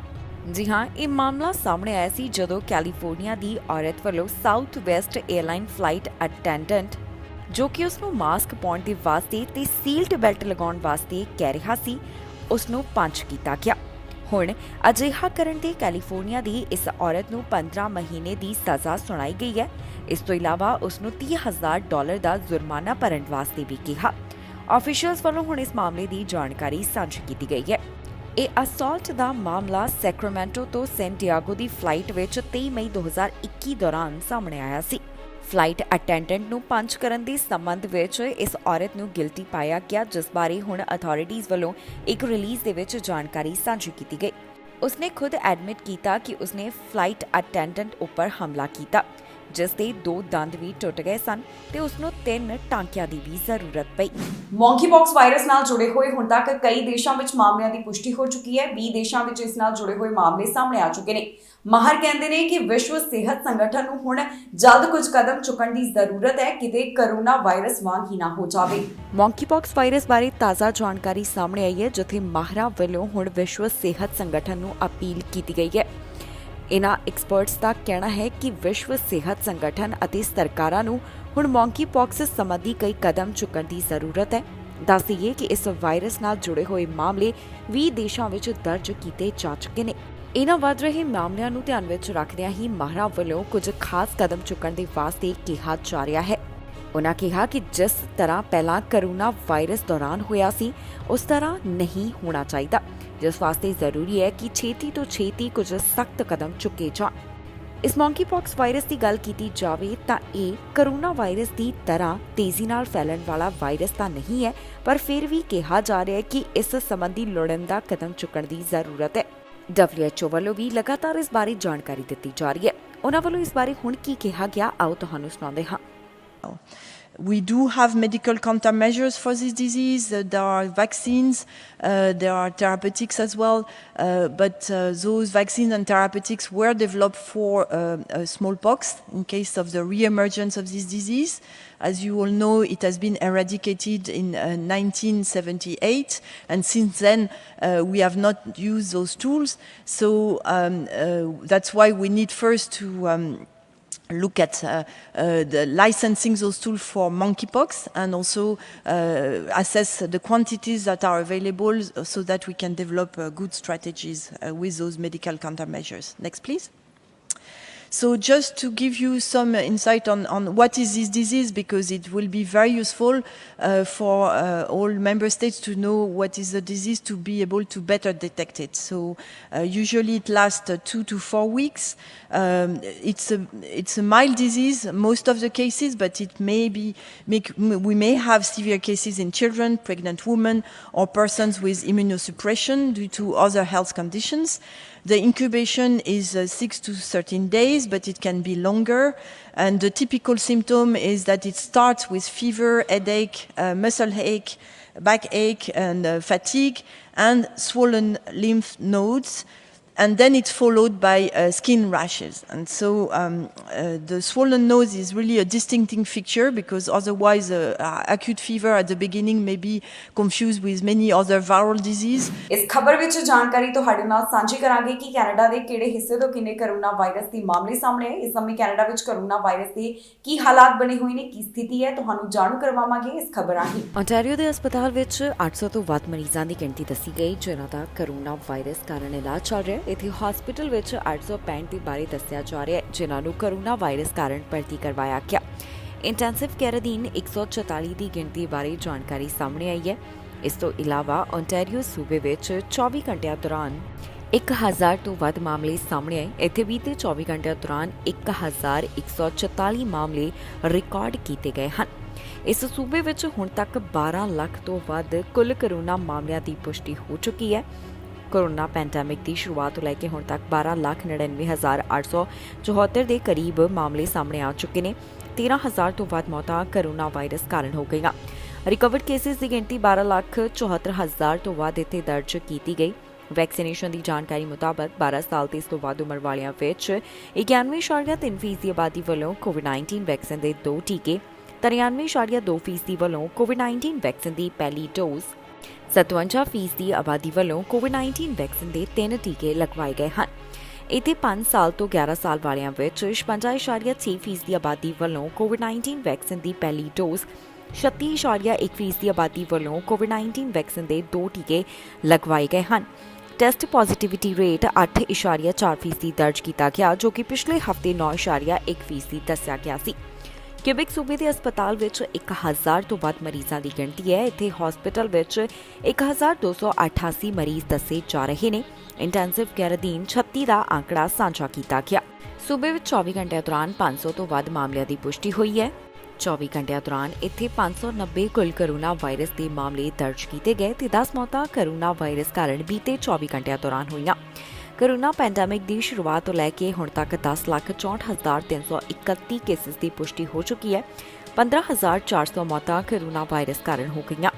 Speaker 2: ਜੀ ਹਾਂ, ਇਹ ਮਾਮਲਾ ਸਾਹਮਣੇ ਆਇਆ ਸੀ ਜਦੋਂ ਕੈਲੀਫੋਰਨੀਆ ਦੀ ਔਰਤ ਵੱਲੋਂ south West airline flight attendant ਜੋ ਕਿ ਉਸ ਨੂੰ ਮਾਸਕ ਪਾਉਣ ਦੇ ਵਾਸਤੇ ਤੇ ਸੀਲਡ ਬੈਲਟ ਲਗਾਉਣ ਵਾਸਤੇ ਕਹਿ ਰਿਹਾ ਸੀ, ਉਸ ਨੂੰ ਪੰਚ ਕੀਤਾ ਗਿਆ। ਹੁਣ ਅਜਿਹਾ ਕਰਨ ਤੇ ਕੈਲੀਫੋਰਨੀਆ ਦੀ ਇਸ ਔਰਤ ਨੂੰ 15 ਮਹੀਨੇ ਦੀ ਸਜ਼ਾ ਸੁਣਾਈ ਗਈ ਹੈ। ਇਸ ਤੋਂ ਇਲਾਵਾ ਉਸ ਨੂੰ $30,000 ਦਾ ਜੁਰਮਾਨਾ ਭਰਨ ਵਾਸਤੇ ਵੀ ਕਿਹਾ। ਆਫੀਸ਼ੀਅਲਸ ਵੱਲੋਂ ਹੁਣ ਇਸ ਮਾਮਲੇ ਦੀ ਜਾਣਕਾਰੀ ਸਾਂਝੀ ਕੀਤੀ ਗਈ ਹੈ। ਇਹ ਅਸੌਲਟ ਦਾ ਮਾਮਲਾ ਸੈਕਰਾਮੈਂਟੋ ਤੋਂ ਸੈਨ ਡਿਏਗੋ ਦੀ ਫਲਾਈਟ ਵਿੱਚ 23 ਮਈ 2021 ਦੌਰਾਨ ਸਾਹਮਣੇ ਆਇਆ ਸੀ। ਫਲਾਈਟ ਅਟੈਂਡੈਂਟ ਨੂੰ ਪੰਚ ਕਰਨ ਦੇ ਸੰਬੰਧ ਵਿੱਚ ਇਸ ਔਰਤ ਨੂੰ ਗਿਲਟੀ ਪਾਇਆ ਗਿਆ, ਜਿਸ ਬਾਰੇ ਹੁਣ ਅਥਾਰਟੀਜ਼ ਵੱਲੋਂ ਇੱਕ ਰਿਲੀਜ਼ ਦੇ ਵਿੱਚ ਜਾਣਕਾਰੀ ਸਾਂਝੀ ਕੀਤੀ ਗਈ। ਉਸਨੇ ਖੁਦ ਐਡਮਿਟ ਕੀਤਾ ਕਿ ਉਸਨੇ ਫਲਾਈਟ ਅਟੈਂਡੈਂਟ ਉੱਪਰ ਹਮਲਾ ਕੀਤਾ, ਜਿਸ ਦੇ 2 ਦੰਦ ਵੀ ਟੁੱਟ ਗਏ ਸਨ ਤੇ ਉਸ ਨੂੰ 3 ਟਾਂਕਿਆਂ ਦੀ ਵੀ ਜ਼ਰੂਰਤ ਪਈ।
Speaker 1: ਮੌਂਕੀਪੌਕਸ ਵਾਇਰਸ ਨਾਲ ਜੁੜੇ ਹੋਏ ਹੁਣ ਤੱਕ ਕਈ ਦੇਸ਼ਾਂ ਵਿੱਚ ਮਾਮਲਿਆਂ ਦੀ ਪੁਸ਼ਟੀ ਹੋ ਚੁੱਕੀ ਹੈ। 20 ਦੇਸ਼ਾਂ ਵਿੱਚ ਇਸ ਨਾਲ ਜੁੜੇ ਹੋਏ ਮਾਮਲੇ ਸਾਹਮਣੇ ਆ ਚੁੱਕੇ ਨੇ। ਮਾਹਰ ਕਹਿੰਦੇ ਨੇ ਕਿ ਵਿਸ਼ਵ ਸਿਹਤ ਸੰਗਠਨ ਨੂੰ ਹੁਣ ਜਲਦ ਕੁਝ ਕਦਮ ਚੁੱਕਣ ਦੀ ਜ਼ਰੂਰਤ ਹੈ, ਕਿਤੇ ਕਰੋਨਾ ਵਾਇਰਸ ਵਾਂਗ ਹੀ ਨਾ ਹੋ ਜਾਵੇ।
Speaker 2: ਮੌਂਕੀਪੌਕਸ ਵਾਇਰਸ ਬਾਰੇ ਤਾਜ਼ਾ ਜਾਣਕਾਰੀ ਸਾਹਮਣੇ ਆਈ ਹੈ, ਜਿੱਥੇ ਮਾਹਰਾਂ ਵੱਲੋਂ ਹੁਣ ਵਿਸ਼ਵ ਸਿਹਤ ਸੰਗਠਨ ਨੂੰ ਅਪੀਲ ਕੀਤੀ ਗਈ ਹੈ। ਇਨ੍ਹਾਂ ਐਕਸਪਰਟਸ ਦਾ ਕਹਿਣਾ ਹੈ ਕਿ ਵਿਸ਼ਵ ਸਿਹਤ ਸੰਗਠਨ ਅਤੇ ਸਰਕਾਰਾਂ ਨੂੰ ਹੁਣ ਮੌਂਕੀਪੌਕਸ ਸੰਬੰਧੀ ਕਈ ਕਦਮ ਚੁੱਕਣ ਦੀ ਜ਼ਰੂਰਤ ਹੈ। ਦੱਸ ਦਈਏ ਕਿ ਇਸ ਵਾਇਰਸ ਨਾਲ ਜੁੜੇ ਹੋਏ ਮਾਮਲੇ 20 ਦੇਸ਼ਾਂ ਵਿੱਚ ਦਰਜ ਕੀਤੇ ਜਾ ਚੁੱਕੇ ਨੇ। ਇਨ੍ਹਾਂ ਵੱਧ ਰਹੇ ਮਾਮਲਿਆਂ ਨੂੰ ਧਿਆਨ ਵਿੱਚ ਰੱਖਦਿਆਂ ਹੀ ਮਾਹਰਾਂ ਵੱਲੋਂ ਕੁਝ ਖਾਸ ਕਦਮ ਚੁੱਕਣ ਦੇ ਵਾਸਤੇ ਕਿਹਾ ਜਾ ਰਿਹਾ ਹੈ। ਉਨ੍ਹਾਂ ਕਿਹਾ ਕਿ ਜਿਸ ਤਰ੍ਹਾਂ ਪਹਿਲਾਂ ਕਰੋਨਾ ਵਾਇਰਸ ਦੌਰਾਨ ਹੋਇਆ ਸੀ, ਉਸ ਤਰ੍ਹਾਂ ਨਹੀਂ ਹੋਣਾ ਚਾਹੀਦਾ, ਜਿਸ ਵਾਸਤੇ ਜ਼ਰੂਰੀ ਹੈ ਕਿ ਛੇਤੀ ਤੋਂ ਛੇਤੀ ਕੁਝ ਸਖਤ ਕਦਮ ਚੁੱਕੇ ਜਾਣ। ਇਸ ਮੌਂਕੀਪੌਕਸ ਵਾਇਰਸ ਦੀ ਗੱਲ ਕੀਤੀ ਜਾਵੇ ਤਾਂ ਇਹ ਕਰੋਨਾ ਵਾਇਰਸ ਦੀ ਤਰ੍ਹਾਂ ਤੇਜ਼ੀ ਨਾਲ ਫੈਲਣ ਵਾਲਾ ਵਾਇਰਸ ਤਾਂ ਨਹੀਂ ਹੈ, ਪਰ ਫਿਰ ਵੀ ਕਿਹਾ ਜਾ ਰਿਹਾ ਹੈ ਕਿ ਇਸ ਸੰਬੰਧੀ ਲੋੜੀਂਦਾ ਕਦਮ ਚੁੱਕਣ ਦੀ ਜ਼ਰੂਰਤ ਹੈ। WHO ਵੱਲੋਂ ਵੀ ਲਗਾਤਾਰ ਇਸ ਬਾਰੇ ਜਾਣਕਾਰੀ ਦਿੱਤੀ ਜਾ ਰਹੀ ਹੈ। ਉਹਨਾਂ ਵੱਲੋਂ ਇਸ ਬਾਰੇ ਹੁਣ ਕੀ ਕਿਹਾ ਗਿਆ, ਆਓ ਤੁਹਾਨੂੰ ਸੁਣਾਉਂਦੇ ਹਾਂ।
Speaker 4: We do have medical countermeasures for this disease. There are vaccines, there are therapeutics as well, but those vaccines and therapeutics were developed for smallpox in case of the re-emergence of this disease. As you all know, it has been eradicated in 1978, and since then we have not used those tools. So that's why we need first to look at the licensing those tools for monkeypox, and also assess the quantities that are available so that we can develop good strategies with those medical countermeasures. Next, please. So just to give you some insight on what is this disease, because it will be very useful for all member states to know what is the disease to be able to better detect it. So usually it lasts 2 to 4 weeks. It's a mild disease, most of the cases, but it may be we may have severe cases in children, pregnant women, or persons with immunosuppression due to other health conditions. The incubation is 6 to 13 days, but it can be longer. And the typical symptom is that it starts with fever, headache, muscle ache, backache, and fatigue, and swollen lymph nodes. And then it's followed by skin rashes. And so the swollen nose is really a distincting feature, because otherwise acute fever at the beginning may be confused with many other viral disease.
Speaker 1: ਇਸ ਖਬਰ ਵਿੱਚ ਜਾਣਕਾਰੀ ਤੁਹਾਡੇ ਨਾਲ ਸਾਂਝੀ ਕਰਾਂਗੇ ਕਿ Canada ਦੇ ਕਿਹੜੇ ਹਿੱਸੇ ਤੋਂ ਕਿੰਨੇ ਕੋਰੋਨਾ ਵਾਇਰਸ ਦੇ ਮਾਮਲੇ ਸਾਹਮਣੇ ਆਏ। ਇਸ ਸਮੇਂ ਕੈਨੇਡਾ ਵਿੱਚ ਕੋਰੋਨਾ ਵਾਇਰਸ ਦੇ ਕੀ ਹਾਲਾਤ ਬਣੇ ਹੋਏ ਨੇ, ਕੀ ਸਥਿਤੀ ਹੈ, ਤੁਹਾਨੂੰ ਜਾਣੂ ਕਰਵਾਵਾਂਗੇ ਇਸ ਖਬਰ ਰਾਹੀਂ।
Speaker 2: ontario ਦੇ ਹਸਪਤਾਲ ਵਿੱਚ 800 ਤੋਂ ਵੱਧ ਮਰੀਜ਼ਾਂ ਦੀ ਗਿਣਤੀ ਦੱਸੀ ਗਈ ਜਿਨ੍ਹਾਂ ਦਾ ਕੋਰੋਨਾ ਵਾਇਰਸ ਕਾਰਨ ਇਲਾਜ ਚੱਲ ਰਿਹਾ ਹੈ। ਇੱਥੇ ਹਸਪਤਾਲ ਵਿੱਚ 865 ਦੇ ਬਾਰੇ ਦੱਸਿਆ ਜਾ ਰਿਹਾ ਹੈ ਜਿਨ੍ਹਾਂ ਨੂੰ ਕੋਰੋਨਾ ਵਾਇਰਸ ਕਾਰਨ ਭਰਤੀ ਕਰਵਾਇਆ ਗਿਆ। ਇੰਟੈਂਸਿਵ ਕੇਅਰ ਅਧੀਨ 144 ਦੀ ਗਿਣਤੀ ਬਾਰੇ ਜਾਣਕਾਰੀ ਸਾਹਮਣੇ ਆਈ ਹੈ। ਇਸ ਤੋਂ ਇਲਾਵਾ ontario ਸੂਬੇ ਵਿੱਚ 24 ਘੰਟਿਆਂ ਦੌਰਾਨ 1000 ਤੋਂ ਵੱਧ ਮਾਮਲੇ ਸਾਹਮਣੇ ਆਏ। ਇੱਥੇ ਬੀਤੇ 24 ਘੰਟਿਆਂ ਦੌਰਾਨ 1144 ਮਾਮਲੇ ਰਿਕਾਰਡ ਕੀਤੇ ਗਏ ਹਨ। ਇਸ ਸੂਬੇ ਵਿੱਚ ਹੁਣ ਤੱਕ 12 ਲੱਖ ਤੋਂ ਵੱਧ ਕੁੱਲ ਕੋਰੋਨਾ ਮਾਮਲਿਆਂ ਦੀ ਪੁਸ਼ਟੀ ਹੋ ਚੁੱਕੀ ਹੈ। ਕੋਰੋਨਾ ਪੈਂਡੈਮਿਕ ਦੀ ਸ਼ੁਰੂਆਤ ਤੋਂ ਲੈ ਕੇ ਹੁਣ ਤੱਕ 12,99,874 ਦੇ ਕਰੀਬ ਮਾਮਲੇ ਸਾਹਮਣੇ ਆ ਚੁੱਕੇ ਨੇ। 13,000 ਤੋਂ ਵੱਧ ਮੌਤਾਂ ਕੋਰੋਨਾ ਵਾਇਰਸ ਕਾਰਨ ਹੋ ਗਈਆਂ। ਰਿਕਵਰਡ ਕੇਸਿਸ ਦੀ ਗਿਣਤੀ 12,74,000 ਤੋਂ ਵੱਧ ਇੱਥੇ ਦਰਜ ਕੀਤੀ ਗਈ। ਵੈਕਸੀਨੇਸ਼ਨ ਦੀ ਜਾਣਕਾਰੀ ਮੁਤਾਬਕ 12 ਸਾਲ ਤੇ ਇਸ ਤੋਂ ਵੱਧ ਉਮਰ ਵਾਲਿਆਂ ਵਿੱਚ 91.3% ਦੀ ਆਬਾਦੀ ਵੱਲੋਂ ਕੋਵਿਡ-19 ਵੈਕਸੀਨ ਦੇ 2 ਟੀਕੇ, 93.2% ਵੱਲੋਂ ਕੋਵਿਡ-19 ਵੈਕਸੀਨ ਦੀ ਪਹਿਲੀ ਡੋਜ਼, 57% ਦੀ ਆਬਾਦੀ ਵੱਲੋਂ ਕੋਵਿਡ-19 ਵੈਕਸੀਨ ਦੇ 3 ਟੀਕੇ ਲਗਵਾਏ ਗਏ ਹਨ। ਇੱਥੇ 5 ਸਾਲ ਤੋਂ 11 ਸਾਲ ਵਾਲਿਆਂ ਵਿੱਚ 56.6% ਦੀ ਆਬਾਦੀ ਵੱਲੋਂ ਕੋਵਿਡ-19 ਵੈਕਸੀਨ ਦੀ ਪਹਿਲੀ ਡੋਜ਼, 36.1% ਦੀ ਆਬਾਦੀ ਵੱਲੋਂ ਕੋਵਿਡ-19 ਵੈਕਸੀਨ ਦੇ 2 ਟੀਕੇ ਲਗਵਾਏ ਗਏ ਹਨ। ਟੈਸਟ ਪੋਜ਼ਿਟਿਵਿਟੀ ਰੇਟ 8.4% ਦਰਜ ਕੀਤਾ ਗਿਆ, ਜੋ ਕਿ ਪਿਛਲੇ ਹਫ਼ਤੇ 9.1% ਦੱਸਿਆ ਗਿਆ ਸੀ। ਕਿਊਬਿਕ ਸੂਬੇ ਦੇ ਹਸਪਤਾਲ ਵਿੱਚ 1000 ਤੋਂ ਵੱਧ ਮਰੀਜ਼ਾਂ ਦੀ ਗਿਣਤੀ ਹੈ। ਇੱਥੇ ਹਸਪਤਾਲ ਵਿੱਚ 1288 ਮਰੀਜ਼ ਦੱਸੇ ਜਾ ਰਹੇ ਨੇ। ਇੰਟੈਂਸਿਵ ਕੇਅਰ ਅਧੀਨ 36 ਦਾ ਆંકੜਾ ਸਾਂਝਾ ਕੀਤਾ ਗਿਆ। ਸੂਬੇ ਵਿੱਚ 24 ਘੰਟਿਆਂ ਦੌਰਾਨ 500 ਤੋਂ ਵੱਧ ਮਾਮਲਿਆਂ ਦੀ ਪੁਸ਼ਟੀ ਹੋਈ ਹੈ। 24 ਘੰਟਿਆਂ ਦੌਰਾਨ ਇੱਥੇ 590 ਕੁੱਲ ਕੋਰੋਨਾ ਵਾਇਰਸ ਦੇ ਮਾਮਲੇ ਦਰਜ ਕੀਤੇ ਗਏ ਤੇ 10 ਮੌਤਾਂ ਕੋਰੋਨਾ ਵਾਇਰਸ ਕਾਰਨ ਬੀਤੇ 24 ਘੰਟਿਆਂ ਦੌਰਾਨ ਹੋਈਆਂ। ਕੋਰੋਨਾ ਪੈਂਡੈਮਿਕ ਦੀ ਸ਼ੁਰੂਆਤ ਤੋਂ ਲੈ ਕੇ ਹੁਣ ਤੱਕ 10,64,331 ਕੇਸਿਸ ਦੀ ਪੁਸ਼ਟੀ ਹੋ ਚੁੱਕੀ ਹੈ। 15,400 ਮੌਤਾਂ ਕੋਰੋਨਾ ਵਾਇਰਸ ਕਾਰਨ ਹੋ ਗਈਆਂ।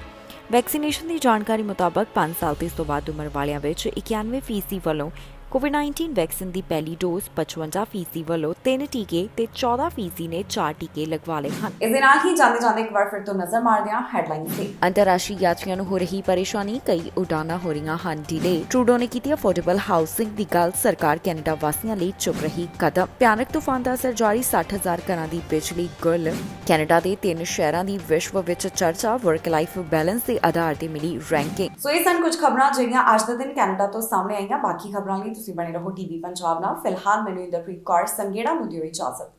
Speaker 2: ਵੈਕਸੀਨੇਸ਼ਨ ਦੀ ਜਾਣਕਾਰੀ ਮੁਤਾਬਕ 5 ਸਾਲ ਤੇ ਇਸ ਤੋਂ ਵੱਧ ਉਮਰ ਵਾਲਿਆਂ ਵਿੱਚ 91% ਵੱਲੋਂ ਕੋਵਿਡ-19 ਵੈਕਸੀਨ ਦੀ ਪਹਿਲੀ ਡੋਜ਼, 55% ਵੱਲੋਂ 3 ਟੀਕੇ ਤੇ 14% ਨੇ 4 ਟੀਕੇ ਲਗਵਾ ਲਏ ਹਨ।
Speaker 1: ਇਸ ਦੇ ਨਾਲ ਹੀ ਜਾਂਦੇ ਇੱਕ ਵਾਰ ਫਿਰ ਤੋਂ ਨਜ਼ਰ ਮਾਰਦੇ ਹਾਂ ਹੈਡਲਾਈਨਸ ਤੇ।
Speaker 2: ਅੰਤਰਰਾਸ਼ਟਰੀ ਯਾਤਰੀਆਂ ਨੂੰ ਹੋ ਰਹੀ ਪਰੇਸ਼ਾਨੀ, ਕਈ ਉਡਾਨਾਂ ਹੋ ਰਹੀਆਂ ਹਨ ਡੀਲੇ। ਟਰੂਡੋ ਨੇ ਕੀਤੀ ਅਫੋਰਡੇਬਲ ਹਾਊਸਿੰਗ ਦੀ ਗੱਲ, ਸਰਕਾਰ ਕੈਨੇਡਾ ਵਾਸੀਆਂ ਲਈ ਚੁੱਕ ਰਹੀ ਕਦਮ। ਭਿਆਨਕ ਤੂਫਾਨ ਦਾ ਅਸਰ ਜਾਰੀ, 60,000 ਘਰਾਂ ਦੀ ਬਿਜਲੀ ਗੁੱਲ। ਕੈਨੇਡਾ ਦੇ 3 ਸ਼ਹਿਰਾਂ ਦੀ ਵਿਸ਼ਵ ਵਿੱਚ ਚਰਚਾ, ਵਰਕ ਲਾਈਫ ਬੈਲੈਂਸ ਦੇ ਆਧਾਰ ਤੇ ਮਿਲੀ ਰੈਂਕਿੰਗ।
Speaker 1: ਸੋ ਇਹ ਸਨ ਕੁਝ ਖਬਰਾਂ ਜਿਹੜੀਆਂ ਅੱਜ ਦੇ ਦਿਨ ਕੈਨੇਡਾ ਤੋਂ ਸਾਹਮਣੇ ਆਈਆਂ। ਬਾਕੀ ਖਬਰਾਂ ਲਈ ਤੁਸੀਂ ਬਣੇ ਰਹੋ ਟੀਵੀ ਪੰਜਾਬ ਨਾਲ। ਫਿਲਹਾਲ ਮੈਨੂੰ ਇੰਦਰਪ੍ਰੀਤ ਕੌਰ ਸੰਗੇੜਾ ਨੂੰ ਦਿਓ ਇਜਾਜ਼ਤ।